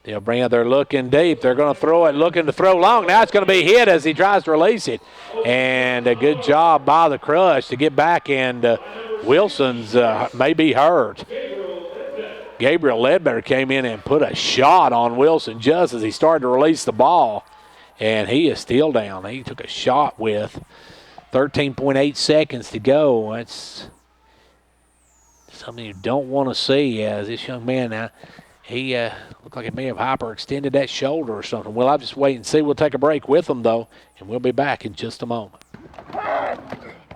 They'll bring it. They're looking deep. They're going to throw it, looking to throw long. Now it's going to be hit as he tries to release it. And a good job by the Crush to get back. And Wilson's may be hurt. Gabriel Ledbetter came in and put a shot on Wilson just as he started to release the ball. And he is still down. He took a shot with 13.8 seconds to go. That's something you don't want to see, as this young man now, he looked like he may have hyperextended that shoulder or something. Well, I'll just wait and see. We'll take a break with him, though, and we'll be back in just a moment.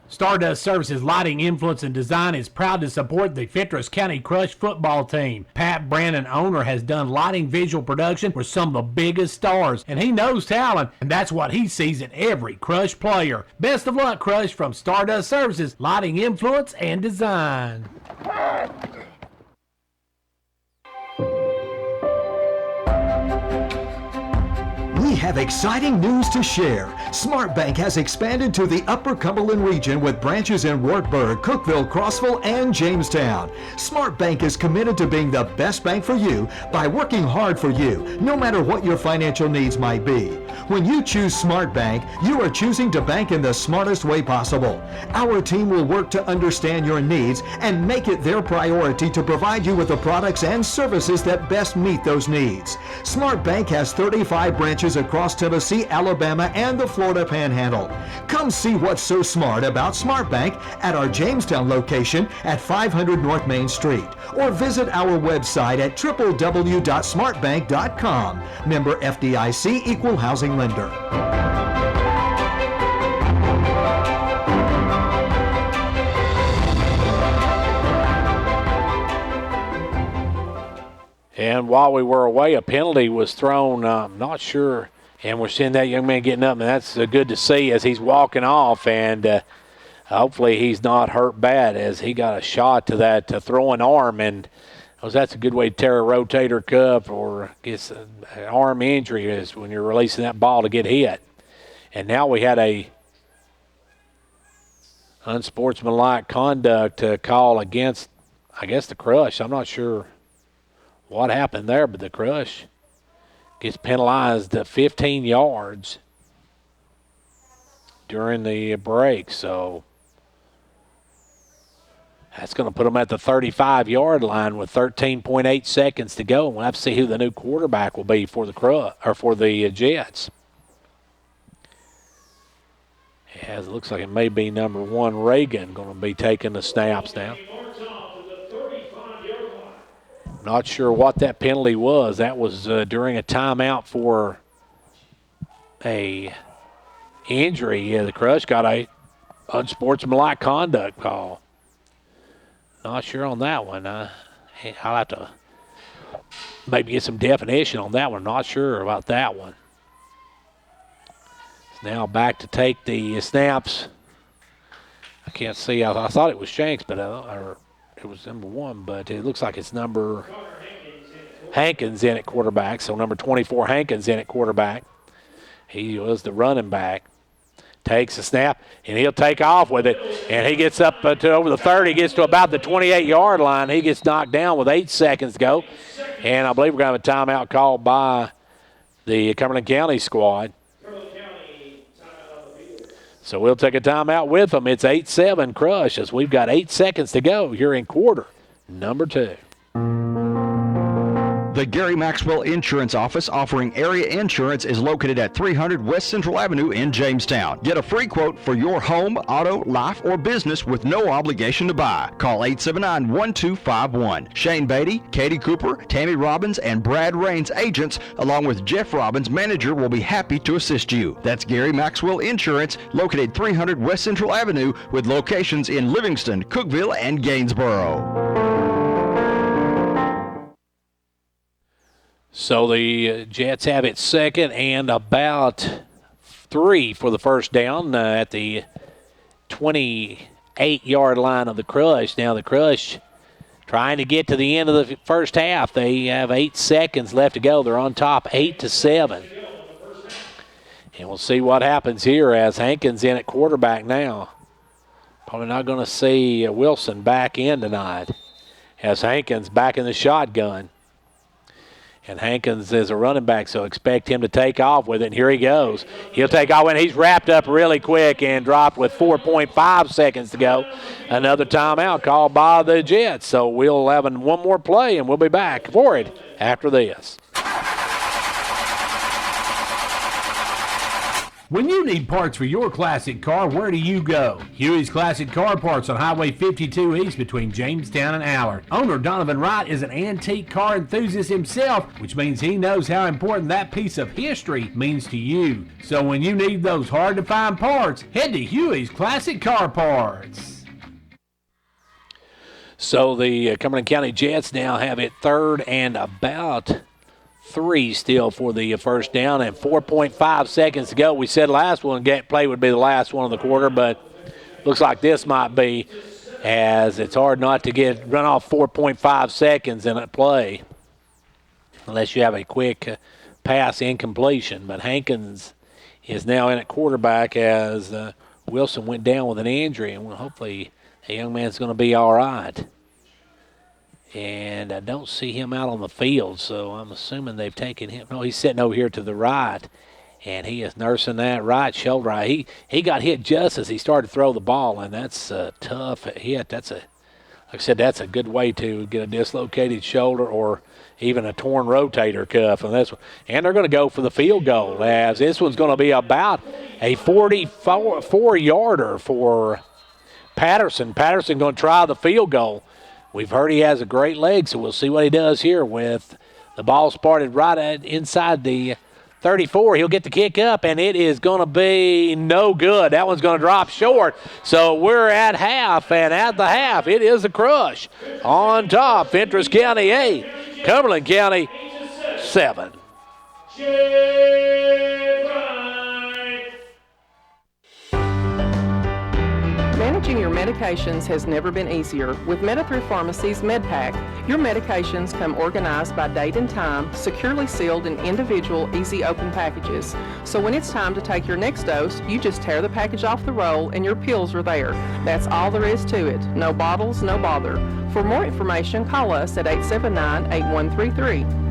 Stardust Services Lighting, Influence, and Design is proud to support the Fentress County Crush football team. Pat Brandon, owner, has done lighting visual production for some of the biggest stars, and he knows talent, and that's what he sees in every Crush player. Best of luck, Crush, from Stardust Services Lighting, Influence, and Design. We We have exciting news to share. SmartBank has expanded to the Upper Cumberland region with branches in Wartburg, Cookeville, Crossville, and Jamestown. SmartBank is committed to being the best bank for you by working hard for you, no matter what your financial needs might be. When you choose SmartBank, you are choosing to bank in the smartest way possible. Our team will work to understand your needs and make it their priority to provide you with the products and services that best meet those needs. SmartBank has 35 branches across Tennessee, Alabama, and the Florida Panhandle. Come see what's so smart about SmartBank at our Jamestown location at 500 North Main Street, or visit our website at www.smartbank.com. Member FDIC, Equal Housing Lender. And while we were away, a penalty was thrown. Not sure. And we're seeing that young man getting up, and that's good to see as he's walking off. And hopefully he's not hurt bad as he got a shot to that throwing arm. And that's a good way to tear a rotator cuff or get an arm injury is when you're releasing that ball to get hit. And now we had a unsportsmanlike conduct call against, I guess, the Crush. I'm not sure what happened there, but the Crush gets penalized 15 yards during the break. So that's going to put them at the 35-yard line with 13.8 seconds to go. And we'll have to see who the new quarterback will be for the Jets. It looks like it may be number 1, Reagan, going to be taking the snaps now. Not sure what that penalty was. That was during a timeout for a injury. Yeah, the Crush got a unsportsmanlike conduct call. Not sure on that one. I'll have to maybe get some definition on that one. Not sure about that one. It's now back to take the snaps. I can't see. I thought it was Shanks, but it was number 1, but it looks like it's number Hankins in at quarterback. So number 24, Hankins in at quarterback. He was the running back. Takes a snap, and he'll take off with it. And he gets up to over the 30, gets to about the 28-yard line. He gets knocked down with 8 seconds to go. And I believe we're going to have a timeout called by the Cumberland County squad. So we'll take a timeout with them. It's 8-7 Crush as we've got 8 seconds to go here in quarter number 2. The Gary Maxwell Insurance Office offering area insurance is located at 300 West Central Avenue in Jamestown. Get a free quote for your home, auto, life, or business with no obligation to buy. Call 879-1251. Shane Beatty, Katie Cooper, Tammy Robbins, and Brad Rains agents, along with Jeff Robbins, manager, will be happy to assist you. That's Gary Maxwell Insurance, located 300 West Central Avenue with locations in Livingston, Cookeville, and Gainesboro. So the Jets have it 2nd and about 3 for the first down at the 28-yard line of the Crush. Now the Crush trying to get to the end of the first half. They have 8 seconds left to go. They're on top 8-7. And we'll see what happens here as Hankins in at quarterback now. Probably not going to see Wilson back in tonight as Hankins back in the shotgun. And Hankins is a running back, so expect him to take off with it. And here he goes. He'll take off, and he's wrapped up really quick and dropped with 4.5 seconds to go. Another timeout called by the Jets. So we'll have one more play, and we'll be back for it after this. When you need parts for your classic car, where do you go? Huey's Classic Car Parts on Highway 52 East between Jamestown and Allard. Owner Donovan Wright is an antique car enthusiast himself, which means he knows how important that piece of history means to you. So when you need those hard-to-find parts, head to Huey's Classic Car Parts. So the Cumberland County Jets now have it 3rd and about 3 still for the first down and 4.5 seconds to go. We said last one play would be the last one of the quarter, but looks like this might be, as it's hard not to run off 4.5 seconds in a play unless you have a quick pass incompletion. But Hankins is now in at quarterback as Wilson went down with an injury, and hopefully the young man's going to be all right. And I don't see him out on the field, so I'm assuming they've taken him. No, he's sitting over here to the right, and he is nursing that right shoulder. He got hit just as he started to throw the ball, and that's a tough hit. Like I said, that's a good way to get a dislocated shoulder or even a torn rotator cuff. And they're going to go for the field goal, as this one's going to be about a 44-yarder for Patterson. Patterson going to try the field goal. We've heard he has a great leg, so we'll see what he does here with the ball spotted right inside the 34. He'll get the kick up, and it is going to be no good. That one's going to drop short. So we're at half, and at the half, it is a crush. On top, Fentress County 8, Cumberland County 7. Managing your medications has never been easier. With Meta-Through Pharmacy's MedPack, your medications come organized by date and time, securely sealed in individual, easy open packages. So when it's time to take your next dose, you just tear the package off the roll and your pills are there. That's all there is to it. No bottles, no bother. For more information, call us at 879-8133.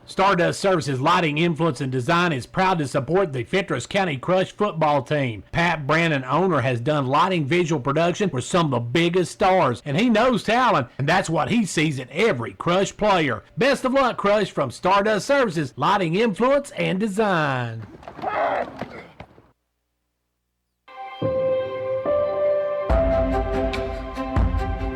Stardust Services Lighting, Influence, and Design is proud to support the Fentress County Crush football team. Pat Brandon, owner, has done lighting visual production for some of the biggest stars, and he knows talent, and that's what he sees in every Crush player. Best of luck, Crush, from Stardust Services Lighting, Influence, and Design.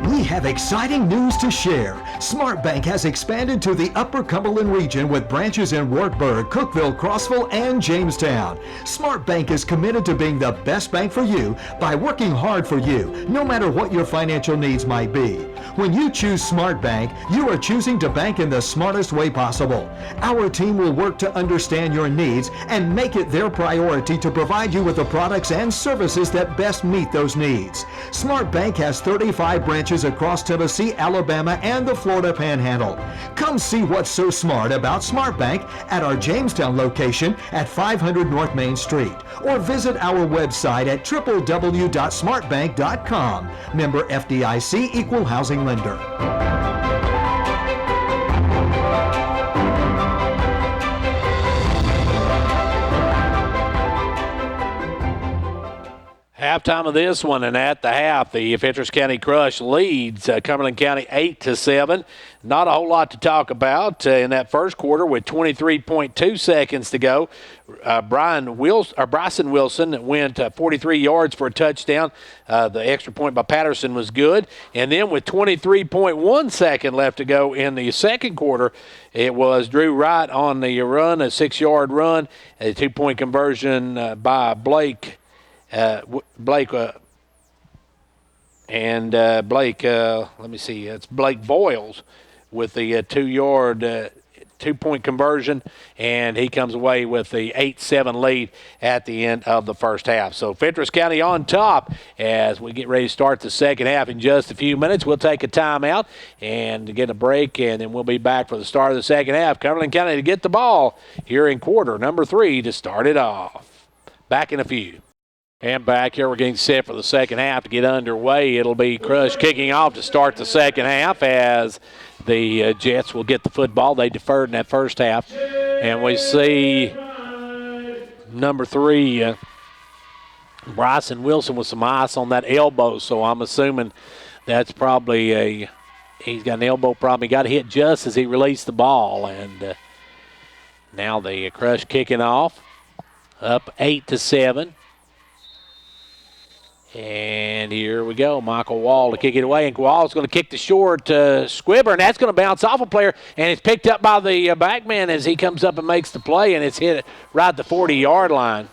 We have exciting news to share. SmartBank has expanded to the Upper Cumberland region with branches in Wartburg, Cookeville, Crossville, and Jamestown. SmartBank is committed to being the best bank for you by working hard for you, no matter what your financial needs might be. When you choose SmartBank, you are choosing to bank in the smartest way possible. Our team will work to understand your needs and make it their priority to provide you with the products and services that best meet those needs. SmartBank has 35 branches across Tennessee, Alabama, and the Florida Panhandle. Come see what's so smart about SmartBank at our Jamestown location at 500 North Main Street, or visit our website at www.smartbank.com. Member FDIC, Equal Housing Lender. Halftime of this one, and at the half, the Fentress County Crush leads Cumberland County 8-7. Not a whole lot to talk about in that first quarter with 23.2 seconds to go. Bryson Wilson went 43 yards for a touchdown. The extra point by Patterson was good. And then with 23.1 seconds left to go in the second quarter, it was Drew Wright on the run, a 6-yard run, a 2-point conversion by Blake. Blake, let me see, it's Blake Boyles with the 2-yard 2-point conversion, and he comes away with the 8-7 lead at the end of the first half. So Fentress County on top as we get ready to start the second half in just a few minutes. We'll take a timeout and get a break, and then we'll be back for the start of the second half. Cumberland County to get the ball here in quarter number 3 to start it off. Back in a few. And back here, we're getting set for the second half to get underway. It'll be Crush kicking off to start the second half as the Jets will get the football. They deferred in that first half. And we see number 3, Bryson Wilson with some ice on that elbow. So I'm assuming that's probably he's got an elbow problem. He got hit just as he released the ball. And now the Crush kicking off, up 8-7. And here we go. Michael Wall to kick it away. And Wall's going to kick the short Squibber, and that's going to bounce off a player. And it's picked up by the backman as he comes up and makes the play, and it's hit right at the 40-yard line.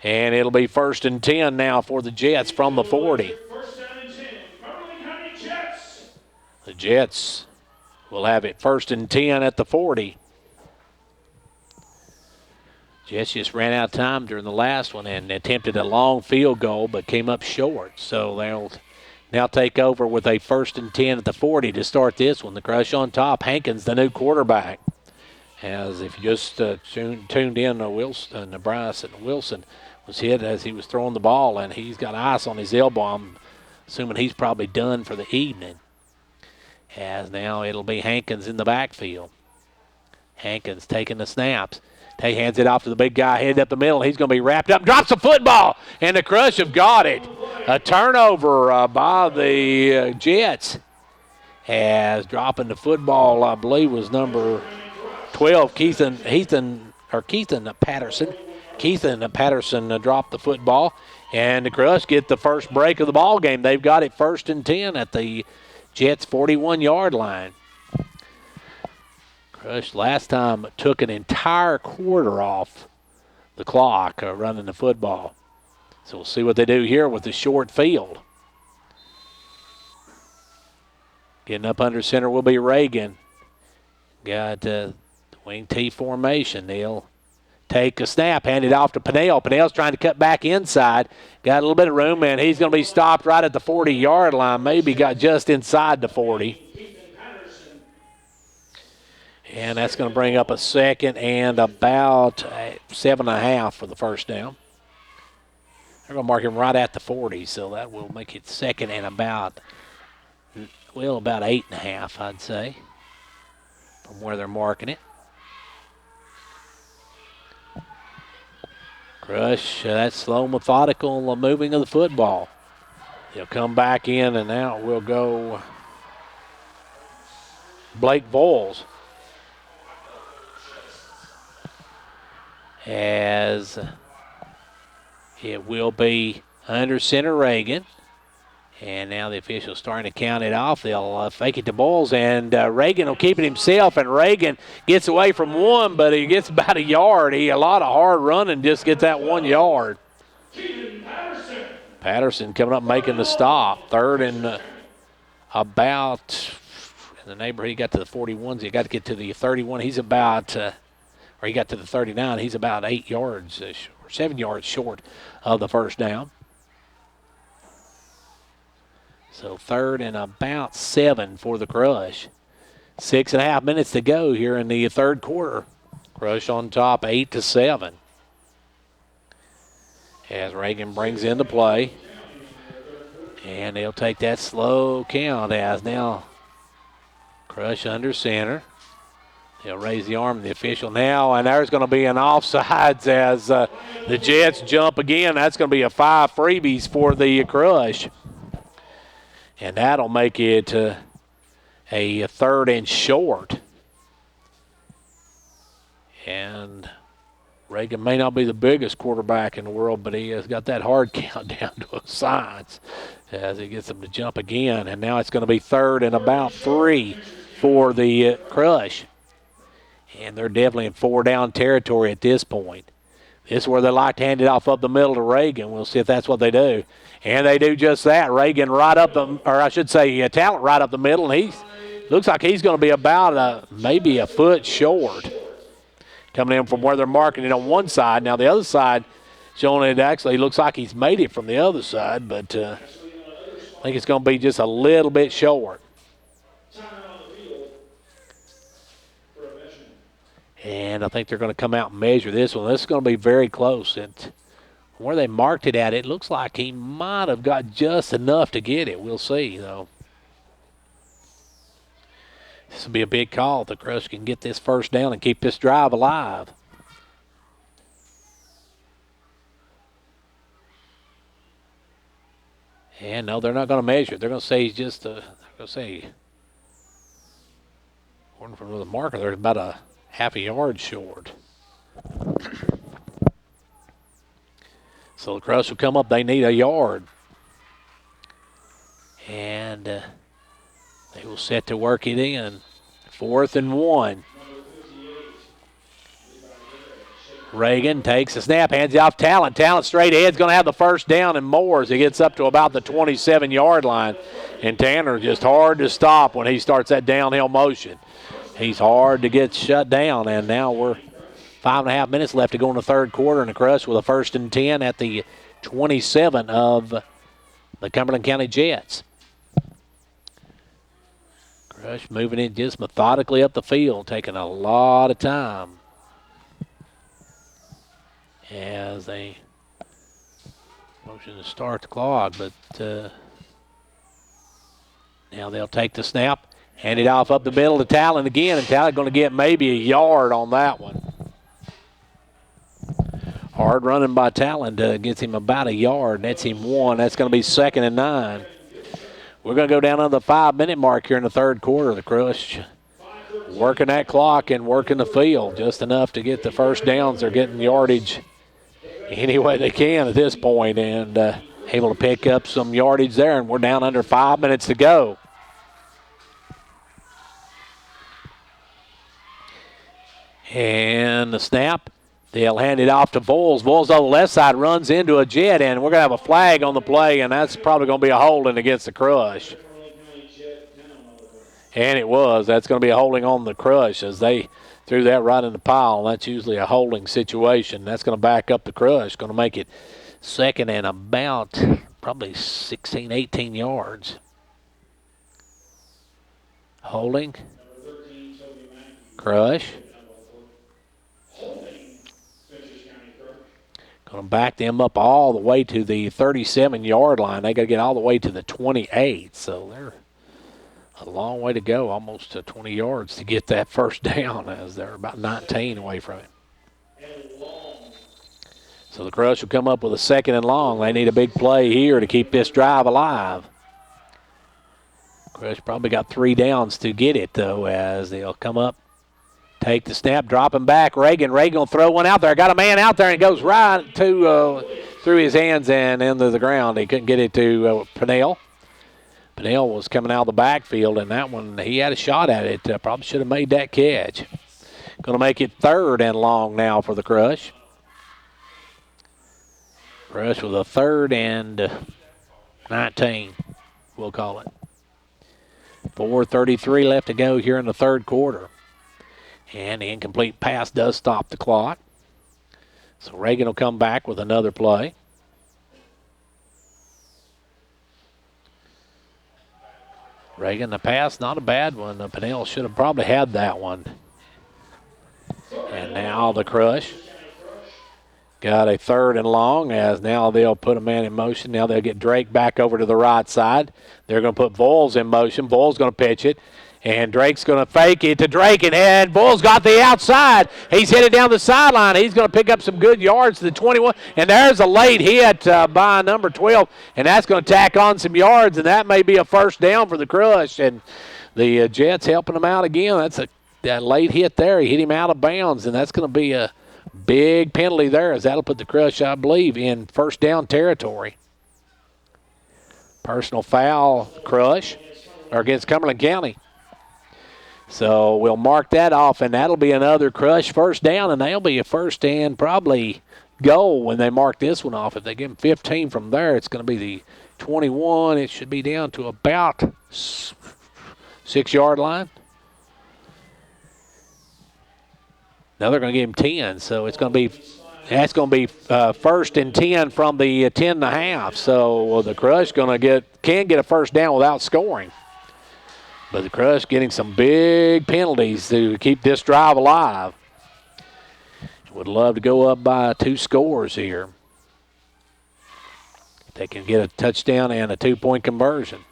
And it'll be 1st and 10 now for the Jets from the 40. First down and 10, Cumberland County Jets. The Jets will have it 1st and 10 at the 40. Jets just ran out of time during the last one and attempted a long field goal but came up short. So they'll now take over with a 1st and 10 at the 40 to start this one. The Crush on top. Hankins, the new quarterback. As if you just tuned in, Bryson Wilson was hit as he was throwing the ball, and he's got ice on his elbow. I'm assuming he's probably done for the evening. As now it'll be Hankins in the backfield. Hankins taking the snaps. He hands it off to the big guy headed up the middle. He's going to be wrapped up. Drops the football, and the Crush have got it. A turnover by the Jets. As dropping the football, I believe, was number 12, Keithan Patterson. Keithan Patterson dropped the football, and the Crush get the first break of the ball game. They've got it 1st and 10 at the Jets' 41-yard line. Crush last time took an entire quarter off the clock running the football. So we'll see what they do here with the short field. Getting up under center will be Reagan. Got wing T formation. They'll take a snap, hand it off to Pinnell. Pinnell's trying to cut back inside. Got a little bit of room, and he's going to be stopped right at the 40-yard line. Maybe got just inside the 40. And that's going to bring up a 2nd and about 7.5 for the first down. They're going to mark him right at the 40, so that will make it 2nd and about 8.5, I'd say, from where they're marking it. Crush, that slow, methodical moving of the football. He'll come back in, and now we'll go Blake Voles. As it will be under center Reagan. And now the official's starting to count it off. They'll fake it to Boyles, and Reagan will keep it himself, and Reagan gets away from one, but he gets about a yard. A lot of hard running, just gets that 1 yard. Patterson coming up making the stop. 3rd and about, in the neighborhood, he got to the 41s. He got to get to the 31. He's about, he got to the 39. He's about 8 yards, or 7 yards short of the first down. So 3rd and about 7 for the Crush. 6.5 minutes to go here in the third quarter. Crush on top, 8-7. As Reagan brings into play. And they'll take that slow count as now Crush under center. They'll raise the arm of the official now, and there's going to be an offsides as the Jets jump again. That's going to be a 5 freebies for the Crush. And that'll make it a 3rd and short. And Reagan may not be the biggest quarterback in the world, but he has got that hard count down to a science as he gets them to jump again. And now it's going to be 3rd and about 3 for the Crush. And they're definitely in 4-down territory at this point. This is where they like to hand it off up the middle to Reagan. We'll see if that's what they do. And they do just that. Reagan right up Talent right up the middle. And he looks like he's going to be about maybe a foot short. Coming in from where they're marking it on one side. Now the other side showing it actually looks like he's made it from the other side. But I think it's going to be just a little bit short. And I think they're going to come out and measure this one. This is going to be very close. And where they marked it at, it looks like he might have got just enough to get it. We'll see, though. This will be a big call if the Crush can get this first down and keep this drive alive. And no, they're not going to measure it. They're going to say he's just, according from the marker, they're about a half a yard short. So the Crush will come up. They need a yard. And they will set to work it in. 4th and 1. Reagan takes a snap, hands it off Talent. Talent straight ahead is going to have the first down and more as he gets up to about the 27-yard line. And Tanner just hard to stop when he starts that downhill motion. He's hard to get shut down, and now we're 5.5 minutes left to go in the third quarter, and the Crush with a 1st and 10 at the 27 of the Cumberland County Jets. Crush moving in just methodically up the field, taking a lot of time as they motion to start the clock, but now they'll take the snap, hand it off up the middle to Talon again, and Talon going to get maybe a yard on that one. Hard running by Talon gets him about a yard. Nets him one. That's going to be 2nd and 9. We're going to go down on the 5-minute mark here in the third quarter. The Crush working that clock and working the field just enough to get the first downs. They're getting yardage any way they can at this point, and able to pick up some yardage there, and we're down under 5 minutes to go. And the snap, they'll hand it off to Voles. Voles on the left side runs into a Jet, and we're going to have a flag on the play, and that's probably going to be a holding against the Crush. And it was. That's going to be a holding on the Crush as they threw that right in the pile. That's usually a holding situation. That's going to back up the Crush. Going to make it 2nd and about probably 16, 18 yards. Holding. Crush. Going to back them up all the way to the 37-yard line. They got to get all the way to the 28, so they're a long way to go, almost to 20 yards to get that first down, as they're about 19 away from it. So the Crush will come up with a 2nd and long. They need a big play here to keep this drive alive. Crush probably got 3 downs to get it, though, as they'll come up. Take the snap, drop him back. Reagan will throw one out there. Got a man out there, and it goes right to through his hands and into the ground. He couldn't get it to Pennell. Pennell was coming out of the backfield, and that one, he had a shot at it. Probably should have made that catch. Going to make it 3rd and long now for the Crush. Crush with a 3rd and 19, we'll call it. 4:33 left to go here in the third quarter. And the incomplete pass does stop the clock. So Reagan will come back with another play. Reagan, the pass, not a bad one. Pennell should have probably had that one. And now the Crush got a 3rd and long, as now they'll put a man in motion. Now they'll get Drake back over to the right side. They're going to put Voles in motion. Voles going to pitch it. And Drake's going to fake it to Drake, and Bull's got the outside. He's headed down the sideline. He's going to pick up some good yards to the 21. And there's a late hit by number 12, and that's going to tack on some yards, and that may be a first down for the Crush. And the Jets helping them out again. That's that late hit there. He hit him out of bounds, and that's going to be a big penalty there, as that'll put the Crush, I believe, in first down territory. Personal foul, Crush, or against Cumberland County. So we'll mark that off, and that'll be another Crush first down, and they'll be a first and probably goal when they mark this one off. If they give them 15 from there, it's going to be the 21. It should be down to about 6-yard line. Now they're going to give him 10, so it's going to be that's going to be first and 10 from the 10.5. So the Crush can get a first down without scoring. But the Crush getting some big penalties to keep this drive alive. Would love to go up by 2 scores here. If they can get a touchdown and a 2-point conversion.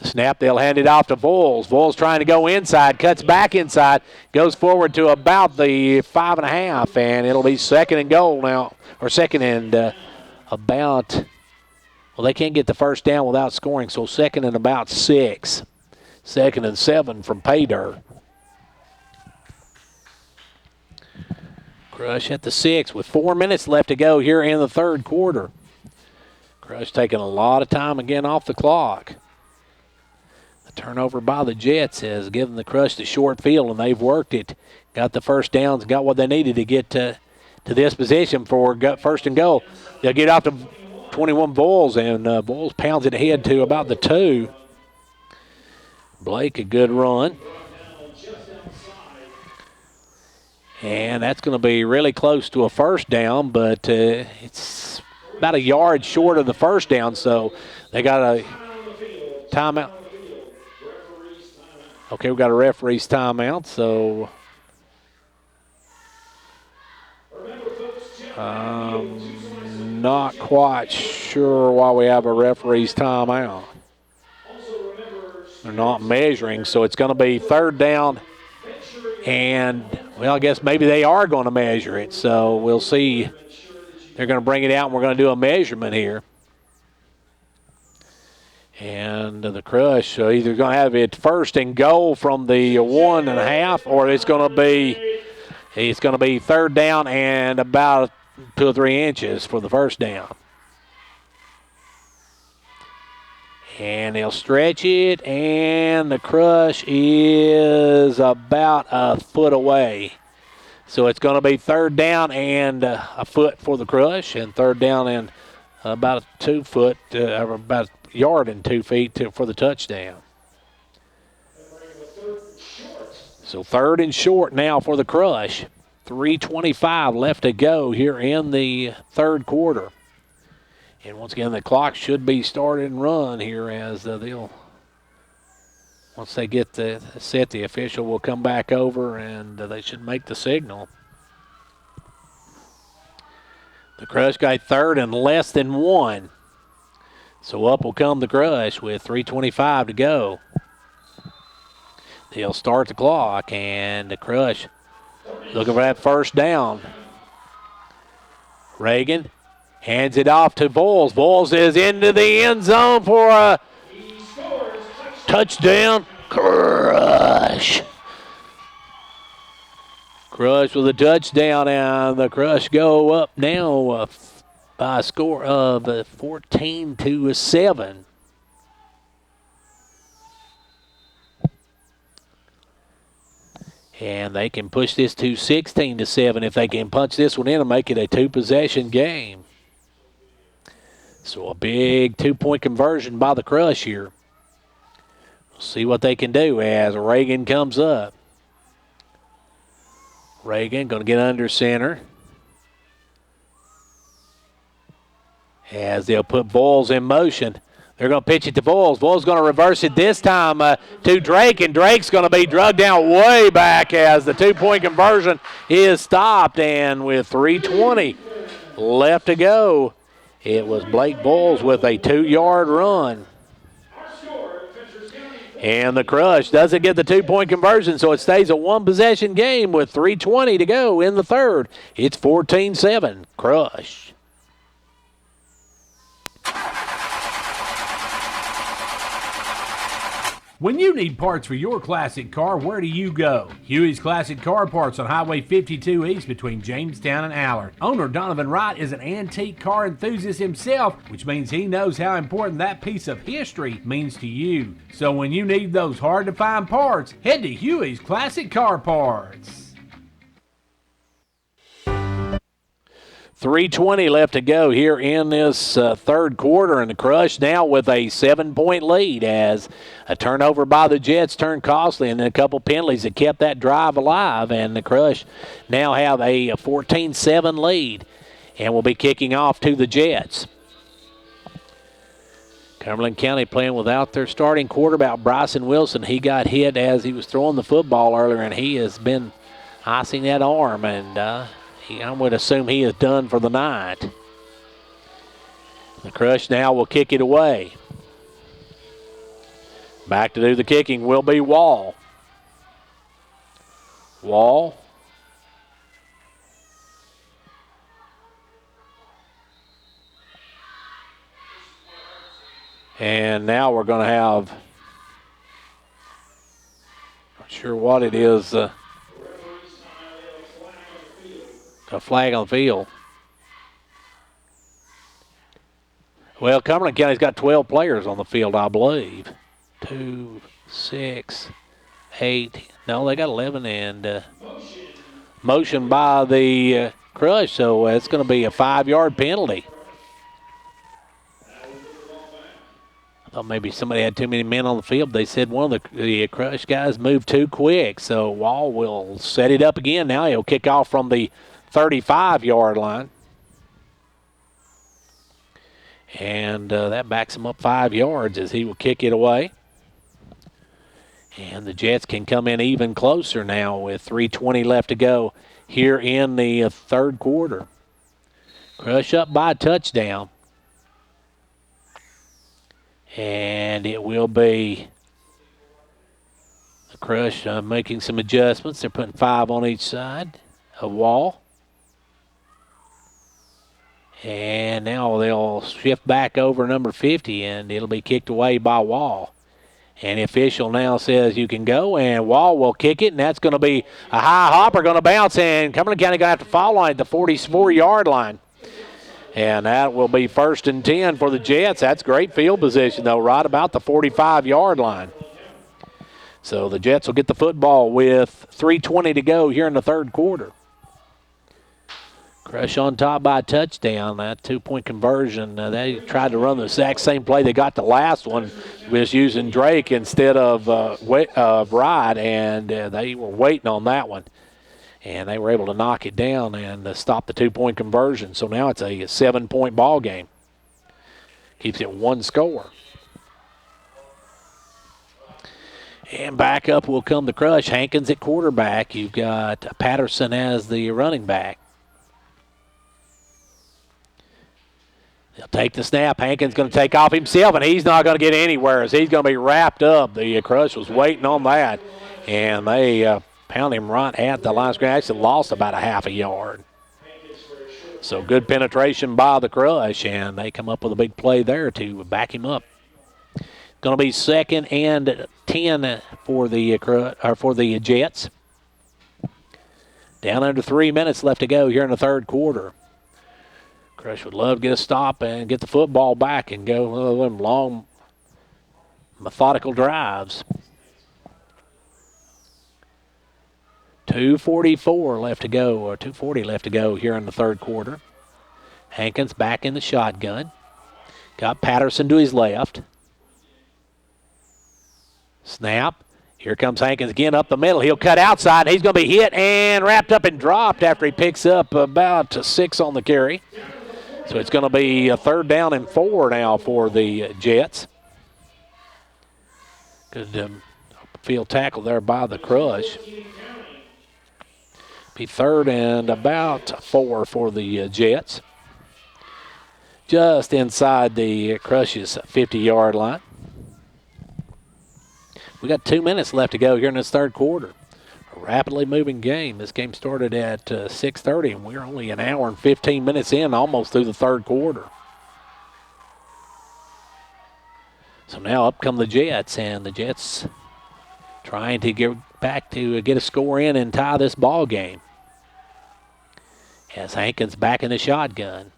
The snap, they'll hand it off to Voles. Voles trying to go inside, cuts back inside, goes forward to about the 5.5, and it'll be 2nd and goal now, or 2nd and about. Well, they can't get the first down without scoring, so 2nd and about 6. 2nd and 7 from Paydirt. Crush at the 6 with 4 minutes left to go here in the third quarter. Crush taking a lot of time again off the clock. The turnover by the Jets has given the Crush the short field, and they've worked it. Got the first downs, got what they needed to get to this position for first and goal. They'll get out to 21 Bulls, and Bulls pounds it ahead to about the 2. Blake, a good run. And that's going to be really close to a first down, but it's about a yard short of the first down, so they got a timeout. Okay, we got a referee's timeout, so not quite sure why we have a referee's timeout. They're not measuring, so it's going to be third down. And, well, I guess maybe they are going to measure it, so we'll see. They're going to bring it out, and we're going to do a measurement here. And the Crush either going to have it first and goal from the 1.5, or it's going to be third down and about 2 or 3 inches for the first down. And they'll stretch it, and the Crush is about a foot away. So it's going to be third down and a foot for the Crush, and third down and about 2 foot, about a yard and 2 feet for the touchdown. So third and short now for the Crush. 3:25 left to go here in the third quarter. And once again, the clock should be started and run here as once they get set, the official will come back over and they should make the signal. The Crush got third and less than 1. So up will come the Crush with 3:25 to go. They'll start the clock, and the Crush looking for that first down. Reagan hands it off to Boyles. Boyles is into the end zone for a touchdown. Crush. Crush with a touchdown, and the Crush go up now by a score of 14-7. And they can push this to 16-7 if they can punch this one in and make it a 2-possession game. So a big 2-point conversion by the Crush here. We'll see what they can do as Reagan comes up. Reagan going to get under center. As they'll put Boyles in motion. They're going to pitch it to Boyles. Boyles going to reverse it this time to Drake, and Drake's going to be drugged down way back as the 2-point conversion is stopped. And with 3:20 left to go, it was Blake Boyles with a 2-yard run. And the Crush doesn't get the 2-point conversion, so it stays a 1-possession game with 3:20 to go in the third. It's 14-7, Crush. When you need parts for your classic car, where do you go? Huey's Classic Car Parts on Highway 52 East between Jamestown and Allard. Owner Donovan Wright is an antique car enthusiast himself, which means he knows how important that piece of history means to you. So when you need those hard-to-find parts, head to Huey's Classic Car Parts. 3:20 left to go here in this third quarter, and the Crush now with a 7-point lead as a turnover by the Jets turned costly, and then a couple penalties that kept that drive alive, and the Crush now have a 14-7 lead and will be kicking off to the Jets. Cumberland County playing without their starting quarterback, Bryson Wilson. He got hit as he was throwing the football earlier, and he has been icing that arm, and I would assume he is done for the night. The Crush now will kick it away. Back to do the kicking will be Wall. Wall. And now we're going to have, not sure what it is, a flag on the field. Well, Cumberland County's got 12 players on the field, I believe. 2, 6, 8. No, they got 11 and motion by the Crush, so it's going to be a 5-yard penalty. I thought maybe somebody had too many men on the field. They said one of the Crush guys moved too quick, so Wall will set it up again. Now he'll kick off from the 35-yard line. And that backs him up 5 yards as he will kick it away. And the Jets can come in even closer now with 3:20 left to go here in the third quarter. Crush up by a touchdown. And it will be the Crush making some adjustments. They're putting 5 on each side of Wall. And now they'll shift back over number 50, and it'll be kicked away by Wall. And the official now says you can go, and Wall will kick it, and that's going to be a high hopper, going to bounce, and Cumberland County going to have to foul line at the 44-yard line. And that will be 1st and 10 for the Jets. That's great field position, though, right about the 45-yard line. So the Jets will get the football with 3:20 to go here in the third quarter. Crush on top by a touchdown. That 2-point conversion. They tried to run the exact same play they got the last one, was using Drake instead of Ride, and they were waiting on that one. And they were able to knock it down and stop the 2-point conversion. So now it's a 7-point ball game. Keeps it 1 score. And back up will come the Crush. Hankins at quarterback. You've got Patterson as the running back. They'll take the snap. Hankins going to take off himself, and he's not going to get anywhere as he's going to be wrapped up. The Crush was waiting on that, and they pound him right at the line of scrimmage. Actually lost about a half a yard. So good penetration by the Crush, and they come up with a big play there to back him up. Going to be 2nd and 10 for the Jets. Down under 3 minutes left to go here in the third quarter. Crush would love to get a stop and get the football back and go one of them long, methodical drives. 2:44 left to go, or 2:40 left to go here in the third quarter. Hankins back in the shotgun. Got Patterson to his left. Snap. Here comes Hankins again up the middle. He'll cut outside. He's going to be hit and wrapped up and dropped after he picks up about 6 on the carry. So it's going to be a 3rd down and 4 now for the Jets. Good field tackle there by the Crush. Be 3rd and about 4 for the Jets. Just inside the Crush's 50-yard line. We got 2 minutes left to go here in this third quarter. A rapidly moving game. This game started at 6:30, and we're only an hour and 15 minutes in, almost through the third quarter. So now up come the Jets, and the Jets trying to get back to get a score in and tie this ball game. As Hankins back in the shotgun.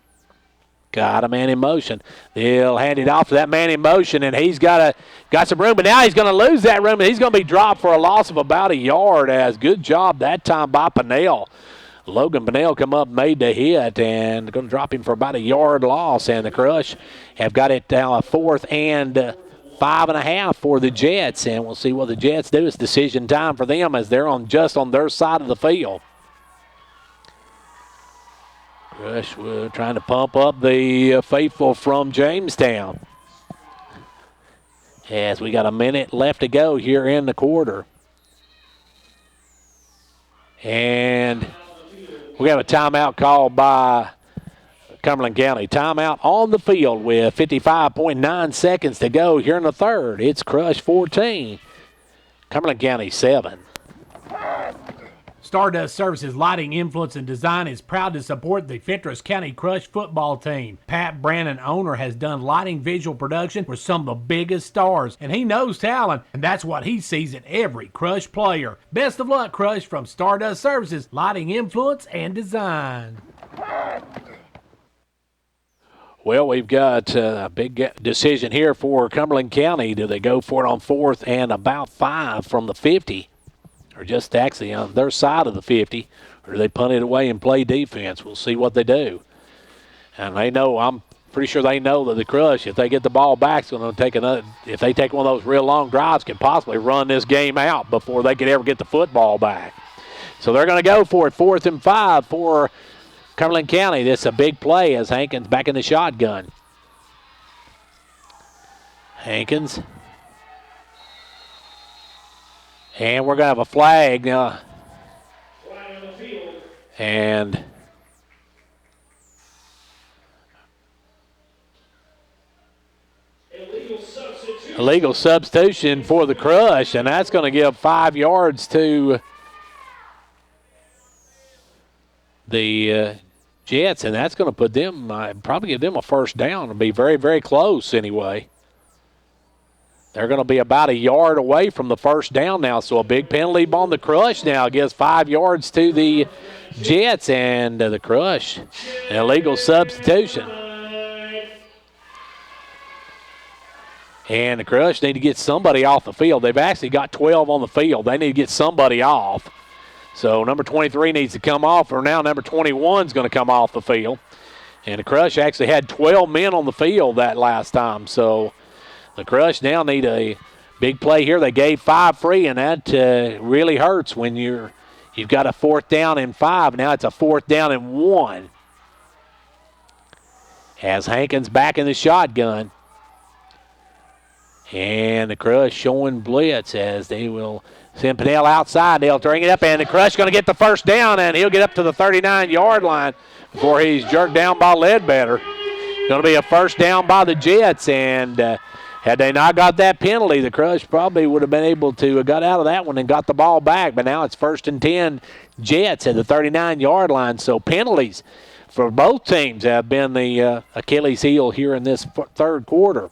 Got a man in motion. They'll hand it off to that man in motion, and he's got some room, but now he's going to lose that room, and he's going to be dropped for a loss of about a yard. As good job that time by Pinnell. Logan Pinnell come up, made the hit, and going to drop him for about a yard loss, and the Crush have got it now a 4th and 5.5 for the Jets, and we'll see what the Jets do. It's decision time for them as they're just on their side of the field. Crush trying to pump up the faithful from Jamestown. As we got a minute left to go here in the quarter. And we have a timeout called by Cumberland County. Timeout on the field with 55.9 seconds to go here in the third. It's Crush 14, Cumberland County 7. Stardust Services Lighting, Influence, and Design is proud to support the Fentress County Crush football team. Pat Brannon, owner, has done lighting visual production for some of the biggest stars, and he knows talent, and that's what he sees in every Crush player. Best of luck, Crush, from Stardust Services Lighting, Influence, and Design. Well, we've got a big decision here for Cumberland County. Do they go for it on 4th and about 5 from the 50? Or just actually on their side of the 50, or do they punt it away and play defense? We'll see what they do. And they know, I'm pretty sure they know that the Crush, if they get the ball back, is going to take another, if they take one of those real long drives, can possibly run this game out before they could ever get the football back. So they're going to go for it, 4th and 5 for Cumberland County. This is a big play as Hankins back in the shotgun. Hankins And we're going to have a flag now. Flag on the field. And illegal substitution for the Crush, and that's going to give 5 yards to the Jets, and that's going to put them, probably give them a first down. It'll be very, very close anyway. They're going to be about a yard away from the first down now, so a big penalty on the Crush now gives 5 yards to the Jets, and the Crush, an illegal substitution. And the Crush need to get somebody off the field. They've actually got 12 on the field. They need to get somebody off. So number 23 needs to come off, or now number 21 is going to come off the field. And the Crush actually had 12 men on the field that last time. So the Crush now need a big play here. They gave 5 free, and that really hurts when you've got a 4th down and 5. Now it's a 4th down and 1. As Hankins back in the shotgun. And the Crush showing blitz as they will send Pinnell outside. They'll bring it up, and the Crush going to get the first down, and he'll get up to the 39-yard line before he's jerked down by Ledbetter. Going to be a first down by the Jets, and had they not got that penalty, the Crush probably would have been able to have got out of that one and got the ball back. But now it's 1st and 10 Jets at the 39-yard line. So penalties for both teams have been the Achilles heel here in this third quarter.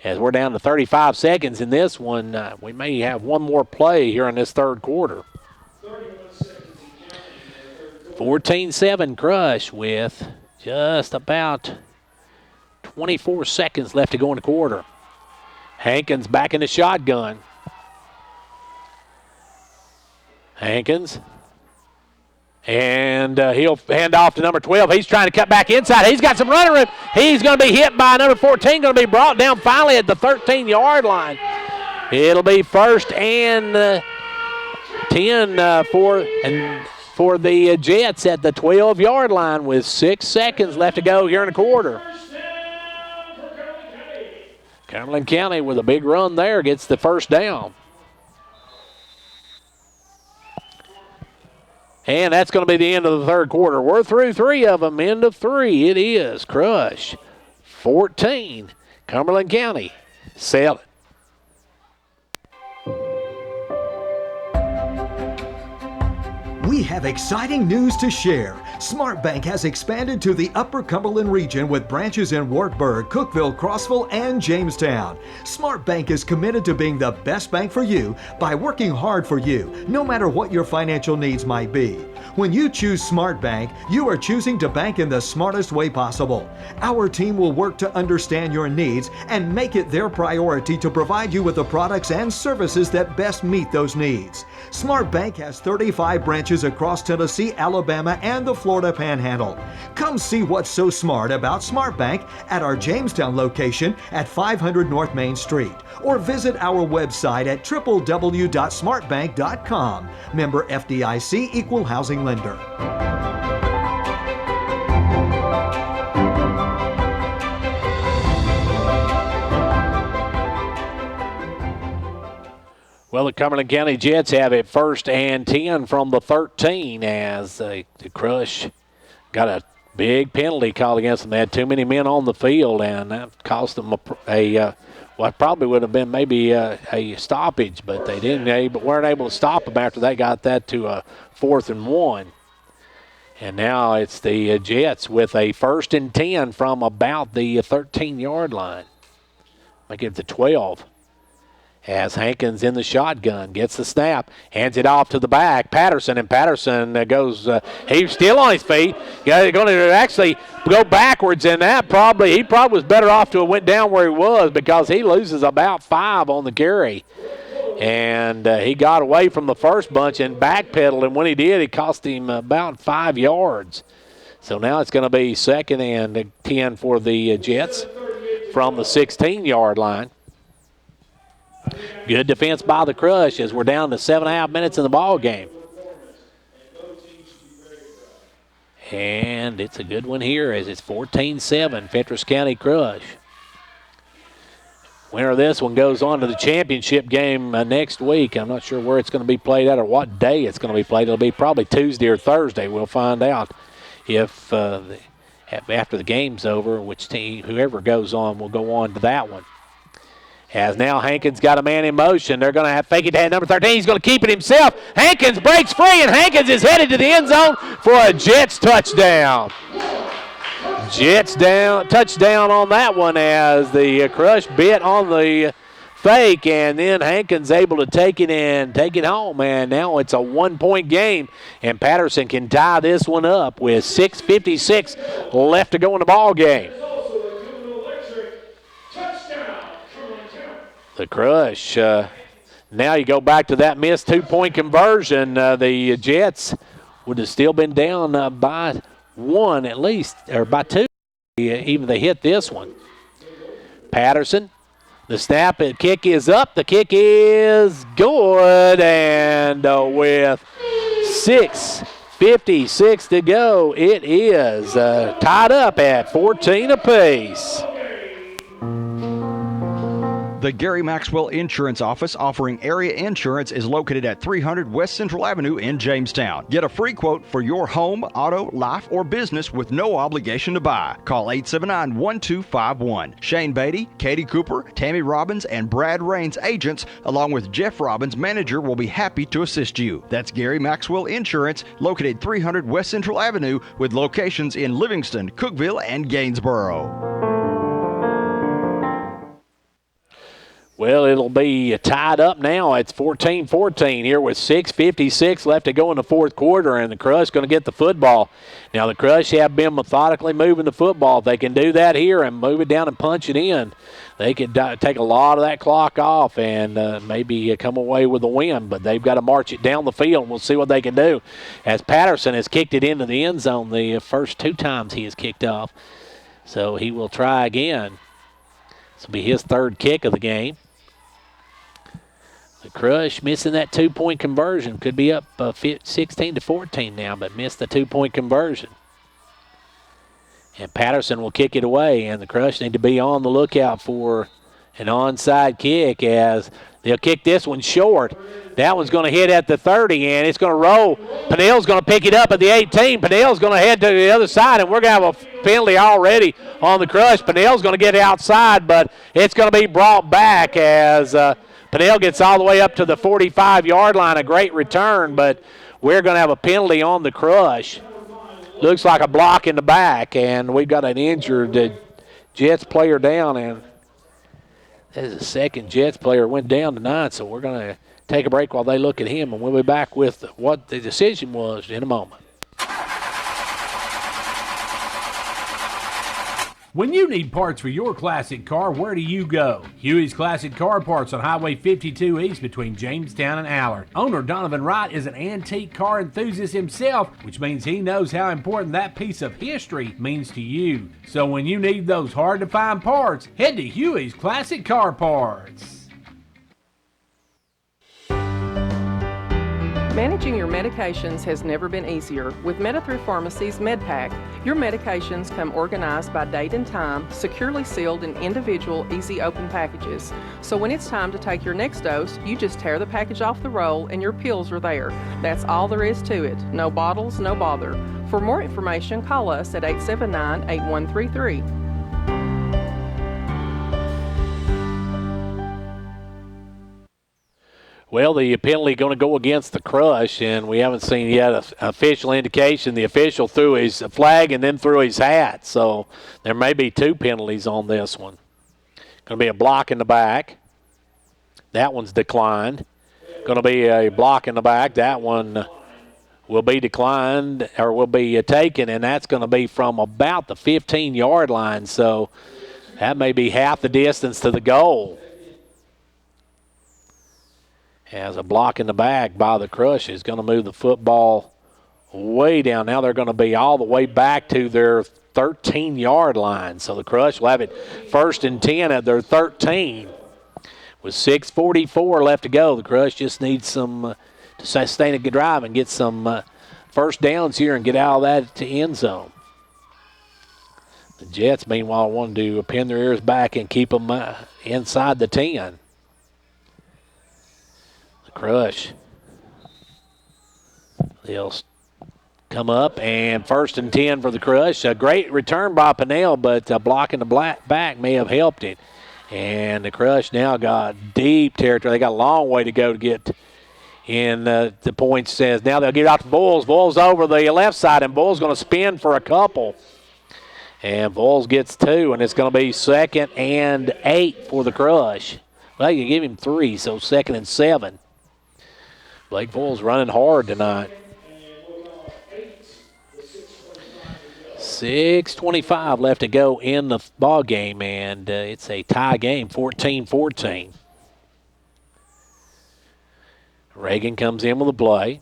As we're down to 35 seconds in this one, we may have one more play here in this third quarter. 14-7 Crush with just about 24 seconds left to go in the quarter. Hankins back in the shotgun. Hankins. And he'll hand off to number 12. He's trying to cut back inside. He's got some running room. He's going to be hit by number 14, going to be brought down finally at the 13-yard line. It'll be 1st and 10 for the Jets at the 12-yard line with 6 seconds left to go here in the quarter. Cumberland County with a big run there gets the first down. And that's going to be the end of the third quarter. We're through 3 of them. End of 3. It is Crush 14, Cumberland County 7. We have exciting news to share. Smart Bank has expanded to the Upper Cumberland region with branches in Wartburg, Cookeville, Crossville, and Jamestown. Smart Bank is committed to being the best bank for you by working hard for you, no matter what your financial needs might be. When you choose Smart Bank, you are choosing to bank in the smartest way possible. Our team will work to understand your needs and make it their priority to provide you with the products and services that best meet those needs. Smart Bank has 35 branches across Tennessee, Alabama, and the Florida Panhandle. Come see what's so smart about Smart Bank at our Jamestown location at 500 North Main Street, or visit our website at www.smartbank.com. Member FDIC, Equal Housing Lender. Well, the Cumberland County Jets have it 1st and 10 from the 13 as the Crush got a big penalty called against them. They had too many men on the field, and that cost them what probably would have been maybe a stoppage, but they weren't able to stop them after they got that to a 4th and 1. And now it's the Jets with a 1st and 10 from about the 13-yard line. Make it to 12. As Hankins in the shotgun, gets the snap, hands it off to the back, Patterson, and Patterson goes, he's still on his feet. Going to actually go backwards, and he probably was better off to have went down where he was because he loses about 5 on the carry. And he got away from the first bunch and backpedaled, and when he did, it cost him about 5 yards. So now it's going to be 2nd and 10 for the Jets from the 16-yard line. Good defense by the Crush as we're down to 7.5 minutes in the ball game. And it's a good one here as it's 14-7, Fentress County Crush. Winner of this one goes on to the championship game next week. I'm not sure where it's going to be played at or what day it's going to be played. It'll be probably Tuesday or Thursday. We'll find out if after the game's over, which team, whoever goes on, will go on to that one. As now Hankins got a man in motion. They're going to have fake it to number 13. He's going to keep it himself. Hankins breaks free, and Hankins is headed to the end zone for a Jets touchdown. Jets touchdown on that one as the Crush bit on the fake, and then Hankins able to take it home, and now it's a 1-point game, and Patterson can tie this one up with 6:56 left to go in the ball game. The Crush, now you go back to that missed 2-point conversion. The Jets would have still been down by one at least, or by two, even they hit this one. Patterson, the snap and kick is up. The kick is good, and with 6:56 to go, it is tied up at 14 apiece. The Gary Maxwell Insurance Office offering area insurance is located at 300 West Central Avenue in Jamestown. Get a free quote for your home, auto, life, or business with no obligation to buy. Call 879-1251. Shane Beatty, Katie Cooper, Tammy Robbins, and Brad Rains agents, along with Jeff Robbins, manager, will be happy to assist you. That's Gary Maxwell Insurance, located 300 West Central Avenue with locations in Livingston, Cookeville, and Gainsboro. Well, it'll be tied up now. It's 14-14 here with 6:56 left to go in the fourth quarter, and the Crush going to get the football. Now, the Crush have been methodically moving the football. If they can do that here and move it down and punch it in, they could take a lot of that clock off and maybe come away with a win, but they've got to march it down the field. We'll see what they can do. As Patterson has kicked it into the end zone the first two times he has kicked off, so he will try again. This will be his third kick of the game. The Crush missing that 2-point conversion. Could be up 16-14 now, but missed the 2-point conversion. And Patterson will kick it away, and the Crush need to be on the lookout for an onside kick as they'll kick this one short. That one's going to hit at the 30, and it's going to roll. Pinnell's going to pick it up at the 18. Pinnell's going to head to the other side, and we're going to have a penalty already on the Crush. Pinnell's going to get outside, but it's going to be brought back as Pinnell gets all the way up to the 45-yard line. A great return, but we're going to have a penalty on the Crush. Looks like a block in the back, and we've got an injured Jets player down, and there's a second Jets player went down tonight, so we're going to take a break while they look at him, and we'll be back with what the decision was in a moment. When you need parts for your classic car, where do you go? Huey's Classic Car Parts on Highway 52 East between Jamestown and Allard. Owner Donovan Wright is an antique car enthusiast himself, which means he knows how important that piece of history means to you. So when you need those hard-to-find parts, head to Huey's Classic Car Parts. Managing your medications has never been easier. With Meta-Through Pharmacy's MedPack, your medications come organized by date and time, securely sealed in individual, easy open packages. So when it's time to take your next dose, you just tear the package off the roll and your pills are there. That's all there is to it. No bottles, no bother. For more information, call us at 879-8133. Well, the penalty going to go against the Crush, and we haven't seen yet an official indication. The official threw his flag and then threw his hat, so there may be two penalties on this one. Going to be a block in the back. That one's declined. Going to be a block in the back. That one will be declined or will be taken, and that's going to be from about the 15-yard line, so that may be half the distance to the goal. As a block in the back by the Crush is going to move the football way down. Now they're going to be all the way back to their 13-yard line. So the Crush will have it 1st and 10 at their 13. With 6:44 left to go, the Crush just needs some to sustain a good drive and get some first downs here and get out of that to end zone. The Jets, meanwhile, wanted to pin their ears back and keep them inside the 10. The Crush. They'll come up, and 1st and 10 for the Crush. A great return by Pinnell, but blocking the back may have helped it. And the Crush now got deep territory. They got a long way to go to get in the points. Says now they'll get out to Bulls. Bulls over the left side, and Bulls going to spin for a couple. And Bulls gets 2, and it's going to be 2nd and 8 for the Crush. Well, you give him 3, so 2nd and 7. Blake Bulls running hard tonight. 6:25 left to go in the ball game, and it's a tie game, 14-14. Reagan comes in with a play.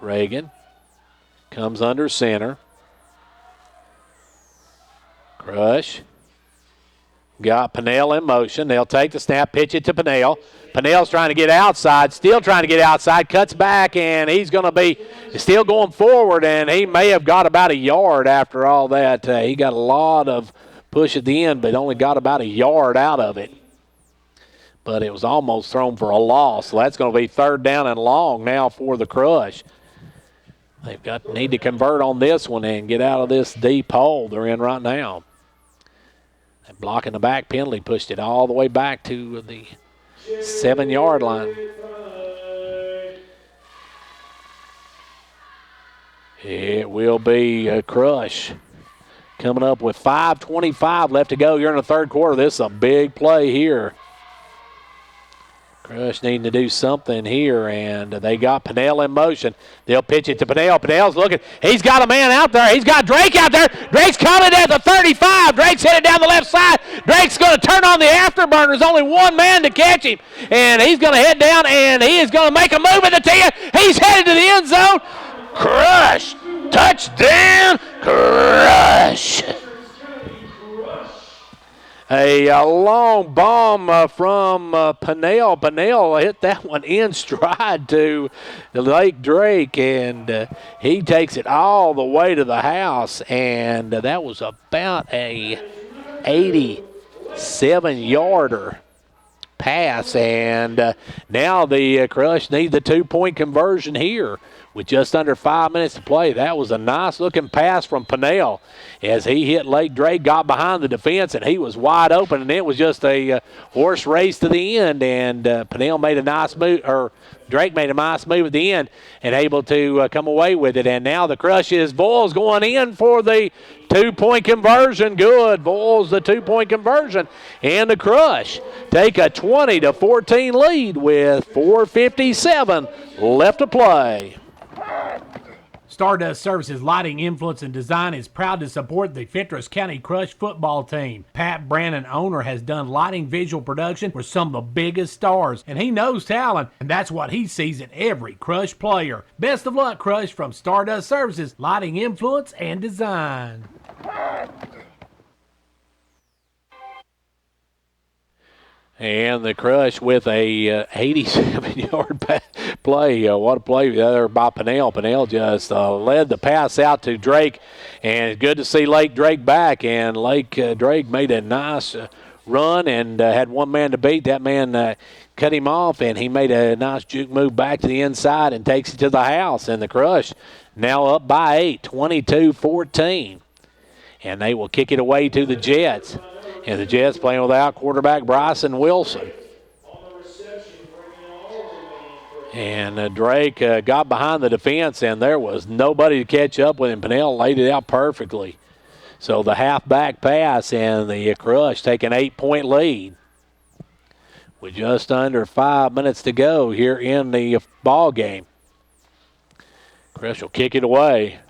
Reagan comes under center. Crush. Got Pinnell in motion. They'll take the snap, pitch it to Pinnell. Pinnell's trying to get outside, still trying to get outside, cuts back, and he's going to be still going forward, and he may have got about a yard after all that. He got a lot of push at the end, but only got about a yard out of it. But it was almost thrown for a loss, so that's going to be 3rd down and long now for the Crush. They've need to convert on this one and get out of this deep hole they're in right now. And blocking the back penalty pushed it all the way back to the 7-yard line. It will be a Crush coming up with 5:25 left to go. You're in the 3rd quarter. This is a big play here. Crush needing to do something here, and they got Pinnell in motion. They'll pitch it to Pinnell. Pinnell's looking. He's got a man out there. He's got Drake out there. Drake's coming at the 35. Drake's headed down the left side. Drake's going to turn on the afterburner. There's only one man to catch him, and he's going to head down, and he is going to make a move at the 10. He's headed to the end zone. Crush. Touchdown. Crush. A long bomb from Pinnell. Pinnell hit that one in stride to Lake Drake, and he takes it all the way to the house, and that was about a 87-yarder pass, and now the Crush need the 2-point conversion here with just under 5 minutes to play. That was a nice-looking pass from Pinnell as he hit Lake Drake, got behind the defense, and he was wide open, and it was just a horse race to the end, and Pinnell made a nice move, or Drake made a nice move at the end and able to come away with it. And now the Crush is Bulls going in for the 2-point conversion. Good. Bulls the 2-point conversion. And the Crush take a 20-14 lead with 4:57 left to play. Stardust Services Lighting, Influence, and Design is proud to support the Fentress County Crush football team. Pat Brannon, owner, has done lighting visual production for some of the biggest stars, and he knows talent, and that's what he sees in every Crush player. Best of luck, Crush, from Stardust Services Lighting, Influence, and Design. And the Crush with a 87-yard play. What a play there by Pinnell. Pinnell just led the pass out to Drake, and it's good to see Lake Drake back. And Lake Drake made a nice run and had one man to beat. That man cut him off, and he made a nice juke move back to the inside and takes it to the house. And the Crush now up by 8, 22-14. And they will kick it away to the Jets. And the Jets playing without quarterback Bryson Wilson. And Drake got behind the defense, and there was nobody to catch up with him. Pinnell laid it out perfectly. So the halfback pass, and the Crush take an 8-point lead with just under 5 minutes to go here in the ball game. Crush will kick it away.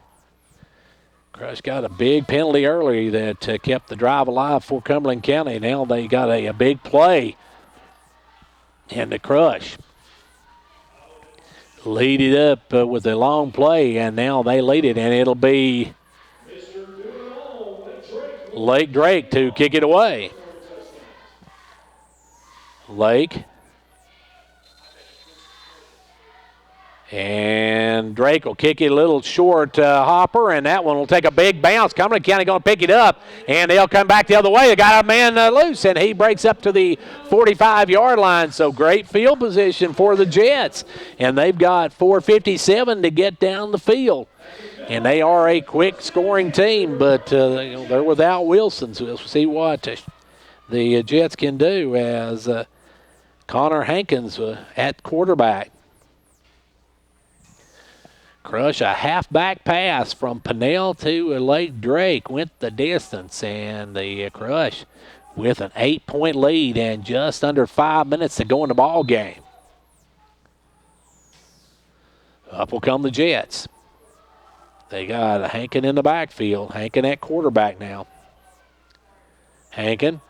Crush got a big penalty early that kept the drive alive for Cumberland County. Now they got a big play. And the Crush lead it up with a long play, and now they lead it, and it'll be Lake Drake to kick it away. Lake And Drake will kick it a little short, Hopper, and that one will take a big bounce. Cumberland County going to pick it up, and they'll come back the other way. They got a man loose, and he breaks up to the 45-yard line. So great field position for the Jets, and they've got 4:57 to get down the field. And they are a quick scoring team, but they're without Wilson, so we'll see what the Jets can do as Connor Hankins at quarterback. Crush a halfback pass from Pennell to Lake Drake, went the distance, and the Crush with an 8-point lead and just under 5 minutes to go in the ball game. Up will come the Jets. They got Hankin in the backfield. Hankin at quarterback now. Hankin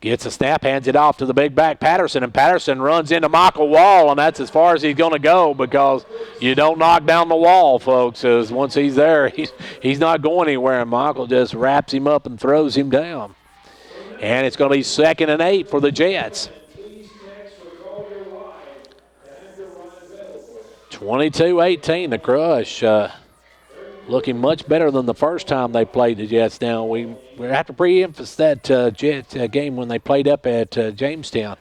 gets a snap, hands it off to the big back Patterson, and Patterson runs into Michael Wall, and that's as far as he's going to go because you don't knock down the wall, folks, as once he's there, he's not going anywhere, and Michael just wraps him up and throws him down. And it's going to be 2nd and 8 for the Jets. 22-18, the Crush looking much better than the first time they played the Jets. Now, we have to pre-emphasize that Jet game when they played up at Jamestown.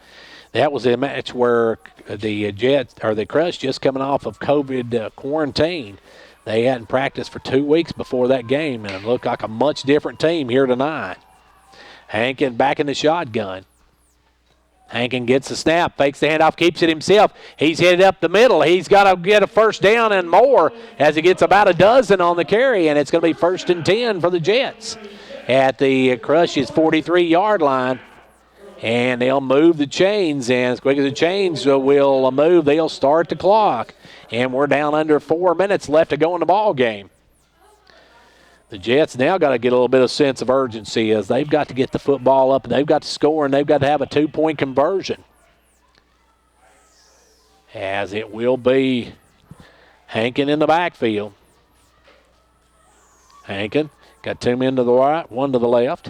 That was a match where the Jets, or the Crush, just coming off of COVID quarantine. They hadn't practiced for 2 weeks before that game, and it looked like a much different team here tonight. Hankin back in the shotgun. Hankin gets the snap, fakes the handoff, keeps it himself. He's headed up the middle. He's got to get a first down and more as he gets about a dozen on the carry, and it's going to be 1st and 10 for the Jets at the Crush's 43-yard line. And they'll move the chains, and as quick as the chains will move, they'll start the clock. And we're down under 4 minutes left to go in the ball game. The Jets now got to get a little bit of sense of urgency as they've got to get the football up, and they've got to score, and they've got to have a 2-point conversion. As it will be Hankin in the backfield. Hankin got 2 men to the right, 1 to the left.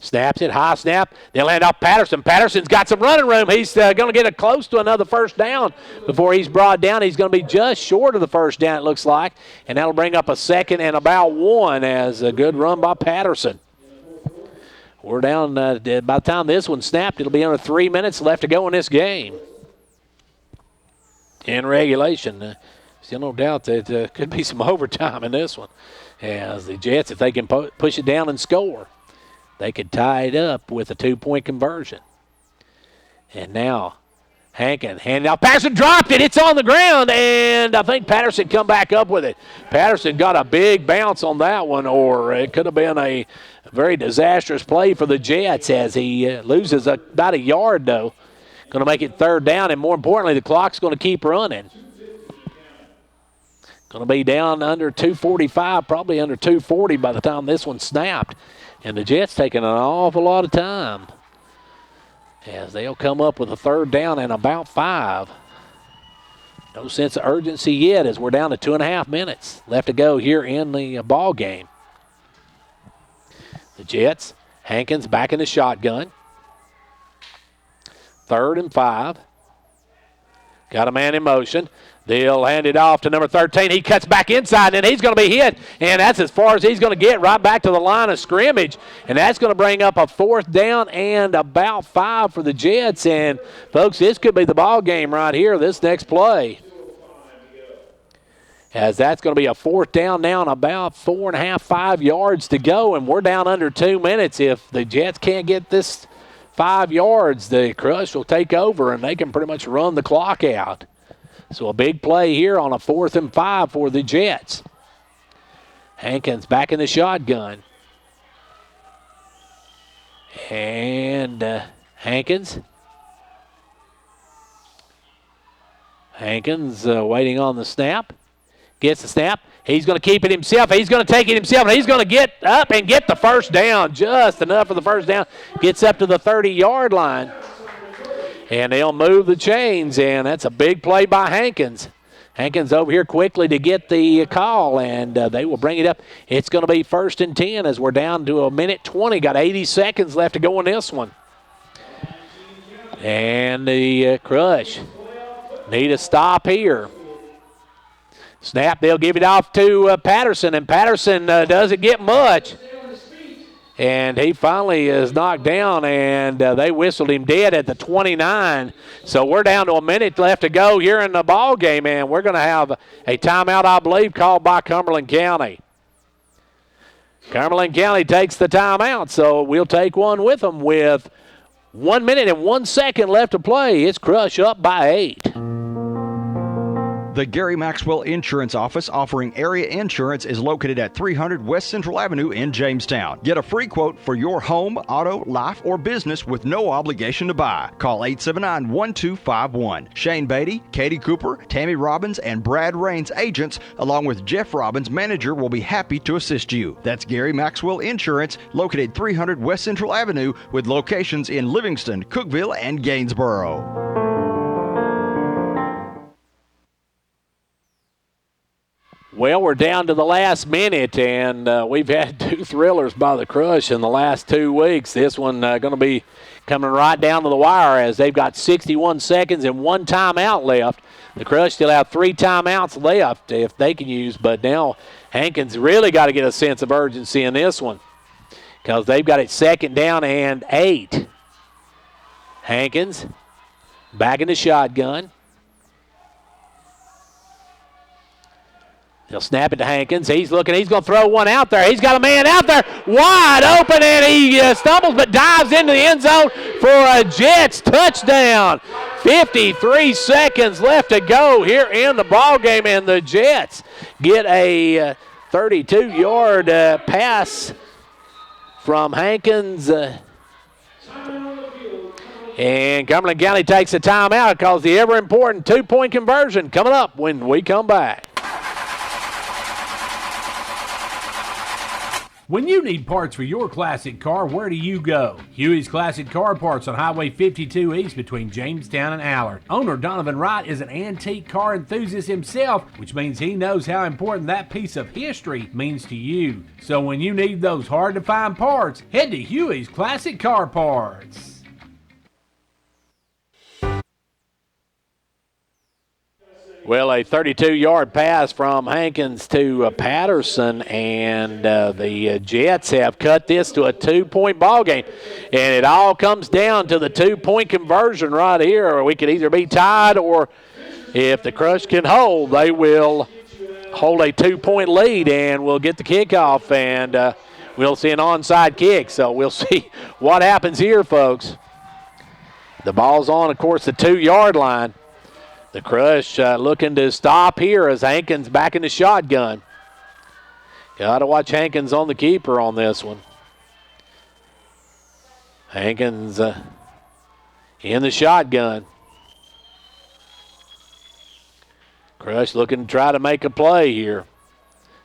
Snaps it, high snap. They'll hand off Patterson. Patterson's got some running room. He's going to get close to another first down before he's brought down. He's going to be just short of the first down, it looks like. And that'll bring up a 2nd and about 1 as a good run by Patterson. We're down, by the time this one snapped, it'll be under 3 minutes left to go in this game. In regulation, still no doubt that could be some overtime in this one. As the Jets, if they can push it down and score, they could tie it up with a 2-point conversion. And now Hankin handing out. Patterson dropped it. It's on the ground, and I think Patterson come back up with it. Patterson got a big bounce on that one, or it could have been a very disastrous play for the Jets as he loses about a yard, though. Going to make it 3rd down, and more importantly, the clock's going to keep running. Going to be down under 2:45, probably under 2:40 by the time this one snapped. And the Jets taking an awful lot of time as they'll come up with a 3rd down and about 5. No sense of urgency yet as we're down to 2.5 minutes left to go here in the ball game. The Jets, Hankins back in the shotgun. 3rd and 5. Got a man in motion. They'll hand it off to number 13. He cuts back inside, and he's going to be hit. And that's as far as he's going to get, right back to the line of scrimmage. And that's going to bring up a 4th down and about 5 for the Jets. And, folks, this could be the ball game right here, this next play. As that's going to be a 4th down now and about 4.5, 5 yards to go. And we're down under 2 minutes. If the Jets can't get this 5 yards, the Crush will take over, and they can pretty much run the clock out. So a big play here on a 4th and 5 for the Jets. Hankins back in the shotgun. And Hankins waiting on the snap. Gets the snap. He's going to keep it himself. He's going to take it himself, and he's going to get up and get the first down. Just enough for the first down. Gets up to the 30-yard line. And they'll move the chains, and that's a big play by Hankins. Hankins over here quickly to get the call, and they will bring it up. It's going to be 1st and 10 as we're down to 1:20. Got 80 seconds left to go in this one. And the Crush need a stop here. Snap, they'll give it off to Patterson, and Patterson doesn't get much. And he finally is knocked down, and they whistled him dead at the 29. So we're down to a minute left to go here in the ball game, and we're going to have a timeout, I believe, called by Cumberland County. Cumberland County takes the timeout, so we'll take one with them with 1 minute and 1 second left to play. It's Crush up by 8. The Gary Maxwell Insurance Office offering area insurance is located at 300 West Central Avenue in Jamestown. Get a free quote for your home, auto, life, or business with no obligation to buy. Call 879-1251. Shane Beatty, Katie Cooper, Tammy Robbins, and Brad Rains agents, along with Jeff Robbins, manager, will be happy to assist you. That's Gary Maxwell Insurance, located 300 West Central Avenue with locations in Livingston, Cookeville, and Gainsboro. Well, we're down to the last minute, and we've had 2 thrillers by the Crush in the last 2 weeks. This one going to be coming right down to the wire as they've got 61 seconds and 1 timeout left. The Crush still have 3 timeouts left if they can use, but now Hankins really got to get a sense of urgency in this one because they've got it 2nd down and 8. Hankins back in the shotgun. He'll snap it to Hankins. He's looking. He's going to throw one out there. He's got a man out there wide open, and he stumbles but dives into the end zone for a Jets touchdown. 53 seconds left to go here in the ball game, and the Jets get a 32-yard pass from Hankins. And Cumberland County takes a timeout because the ever-important 2-point conversion coming up when we come back. When you need parts for your classic car, where do you go? Huey's Classic Car Parts on Highway 52 East between Jamestown and Allard. Owner Donovan Wright is an antique car enthusiast himself, which means he knows how important that piece of history means to you. So when you need those hard-to-find parts, head to Huey's Classic Car Parts. Well, a 32-yard pass from Hankins to Patterson, and the Jets have cut this to a 2-point ball game. And it all comes down to the 2-point conversion right here. We could either be tied, or if the Crush can hold, they will hold a 2-point lead, and we'll get the kickoff, and we'll see an onside kick. So we'll see what happens here, folks. The ball's on, of course, the 2-yard line. The Crush looking to stop here as Hankins back in the shotgun. Got to watch Hankins on the keeper on this one. Hankins in the shotgun. Crush looking to try to make a play here.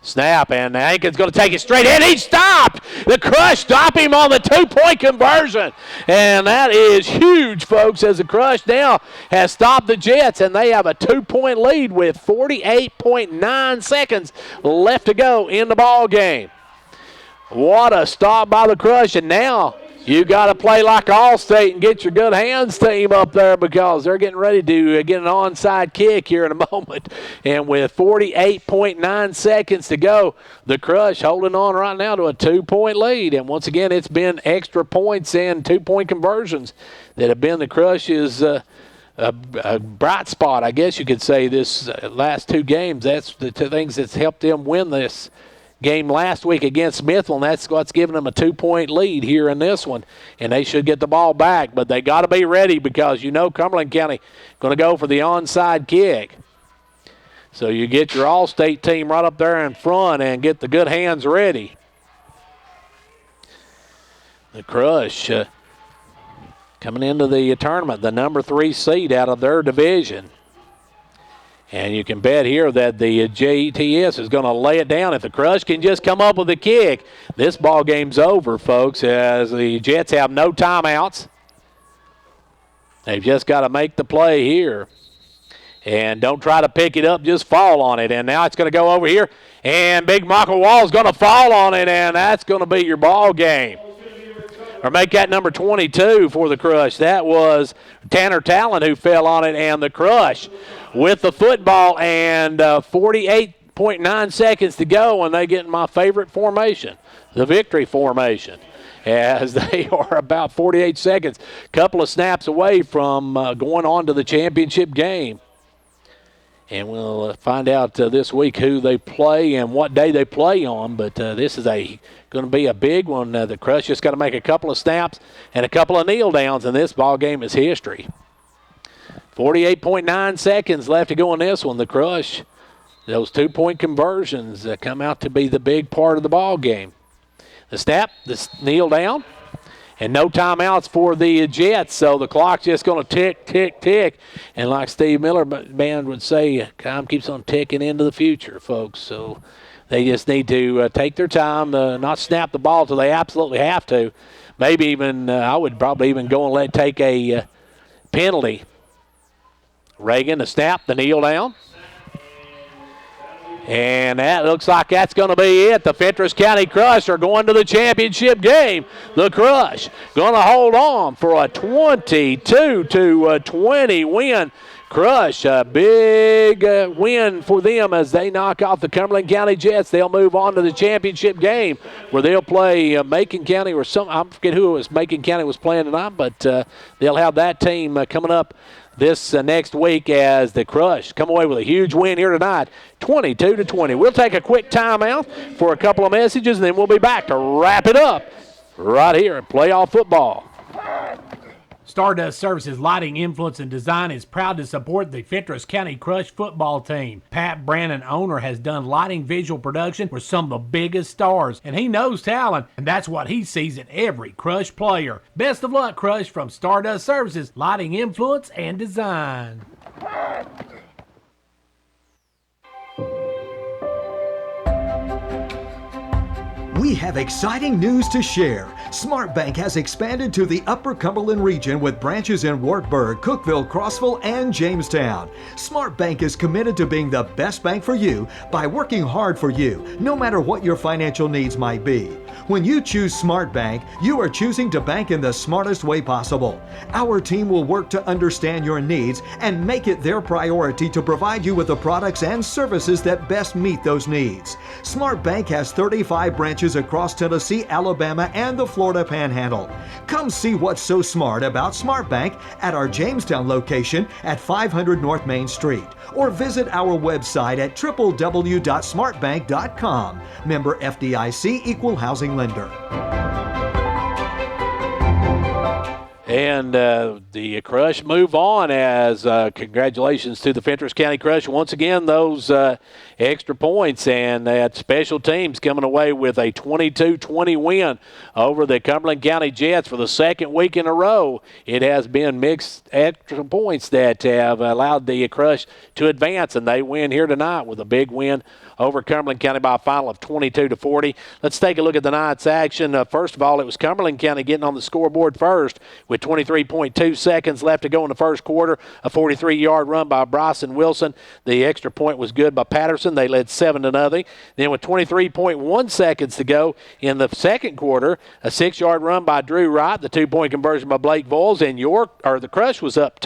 Snap, and Hankins going to take it straight in. He stopped. The Crush stop him on the 2-point conversion. And that is huge, folks, as the Crush now has stopped the Jets, and they have a 2-point lead with 48.9 seconds left to go in the ball game. What a stop by the Crush, and now you got to play like Allstate and get your good hands team up there because they're getting ready to get an onside kick here in a moment. And with 48.9 seconds to go, the Crush holding on right now to a 2-point lead. And once again, it's been extra points and 2-point conversions that have been the Crush's a bright spot, I guess you could say, this last 2 games. That's the 2 things that's helped them win this game last week against Smithville, and that's what's given them a 2-point lead here in this one. And they should get the ball back, but they got to be ready because you know Cumberland County going to go for the onside kick. So you get your All-State team right up there in front and get the good hands ready. The Crush coming into the tournament, the number 3 seed out of their division. And you can bet here that the JTS is going to lay it down. If the Crush can just come up with a kick, this ball game's over, folks, as the Jets have no timeouts. They've just got to make the play here. And don't try to pick it up, just fall on it. And now it's going to go over here, and Big Michael Wall is going to fall on it, and that's going to be your ball game. or make that number 22 for the Crush. That was Tanner Talon who fell on it, and the Crush with the football and 48.9 seconds to go, and they get in my favorite formation, the victory formation, as they are about 48 seconds, couple of snaps away from going on to the championship game. And we'll find out this week who they play and what day they play on. But this is going to be a big one. The Crush just got to make a couple of snaps and a couple of kneel downs, and this ball game is history. 48.9 seconds left to go in this one. The Crush, those 2-point conversions come out to be the big part of the ball game. The snap, the kneel down. And no timeouts for the Jets, so the clock's just going to tick, tick, tick. And like Steve Miller Band would say, time keeps on ticking into the future, folks. So they just need to take their time, not snap the ball till they absolutely have to. Maybe even, I would probably even go and take a penalty. Reagan, the snap, the kneel down. And that looks like that's going to be it. The Fentress County Crush are going to the championship game. The Crush going to hold on for a 22-20 win. Crush, a big win for them as they knock off the Cumberland County Jets. They'll move on to the championship game where they'll play Macon County or some. I forget who it was. Macon County was playing tonight, but they'll have that team coming up this next week as the Crush come away with a huge win here tonight, 22-20. We'll take a quick timeout for a couple of messages, and then we'll be back to wrap it up right here at Playoff Football. Stardust Services Lighting, Influence, and Design is proud to support the Fentress County Crush football team. Pat Brannon, owner, has done lighting visual production for some of the biggest stars, and he knows talent, and that's what he sees in every Crush player. Best of luck, Crush, from Stardust Services Lighting, Influence, and Design. We have exciting news to share. Smart Bank has expanded to the Upper Cumberland region with branches in Wartburg, Cookeville, Crossville, and Jamestown. Smart Bank is committed to being the best bank for you by working hard for you, no matter what your financial needs might be. When you choose Smart Bank, you are choosing to bank in the smartest way possible. Our team will work to understand your needs and make it their priority to provide you with the products and services that best meet those needs. Smart Bank has 35 branches across Tennessee, Alabama, and the Florida Panhandle. Come see what's so smart about Smart Bank at our Jamestown location at 500 North Main Street, or visit our website at www.smartbank.com. Member FDIC, Equal Housing Lender. And the Crush move on as congratulations to the Fentress County Crush. Once again, those extra points and that special teams coming away with a 22-20 win over the Cumberland County Jets for the second week in a row. It has been mixed extra points that have allowed the Crush to advance, and they win here tonight with a big win over Cumberland County by a final of 22-40. Let's take a look at the night's action. First of all, it was Cumberland County getting on the scoreboard first with 23.2 seconds left to go in the first quarter. A 43-yard run by Bryson Wilson. The extra point was good by Patterson. They led 7-0. Then with 23.1 seconds to go in the second quarter, a 6-yard run by Drew Wright. The 2-point conversion by Blake Voles, and the Crush was up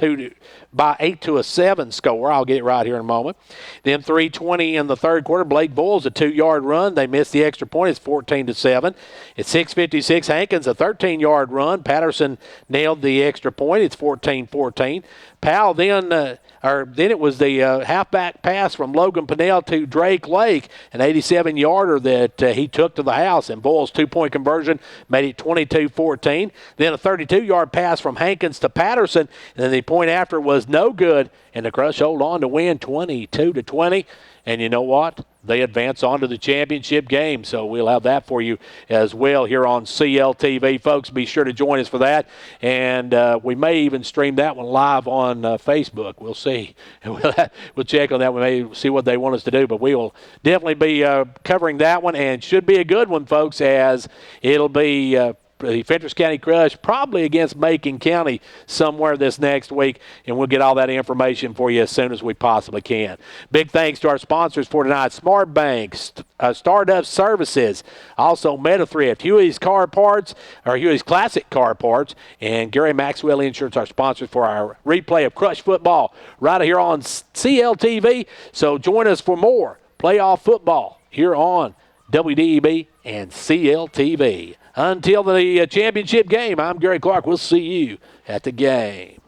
by 8-7 score. I'll get it right here in a moment. Then 3:20 in the third quarter. Blake Voles, a 2-yard run. They missed the extra point. It's 14-7. At 6:56, Hankins, a 13-yard run. Patterson nailed the extra point. It's 14-14. Powell then it was the halfback pass from Logan Pinnell to Drake Lake, an 87-yarder that he took to the house, and Voles' 2-point conversion made it 22-14. Then a 32-yard pass from Hankins to Patterson, and then the point after was no good, and the Crush hold on to win 22-20. And you know what? They advance on to the championship game, so we'll have that for you as well here on CLTV. Folks, be sure to join us for that, and we may even stream that one live on Facebook. We'll see. We'll check on that. We may see what they want us to do, but we will definitely be covering that one, and should be a good one, folks, as it'll be the Fentress County Crush, probably against Macon County somewhere this next week, and we'll get all that information for you as soon as we possibly can. Big thanks to our sponsors for tonight, Smart Bank, Stardust Services, also MetaThrift, Huey's Classic Car Parts, and Gary Maxwell Insurance, our sponsors for our replay of Crush football right here on CLTV. So join us for more playoff football here on WDEB and CLTV. Until the championship game, I'm Gary Clark. We'll see you at the game.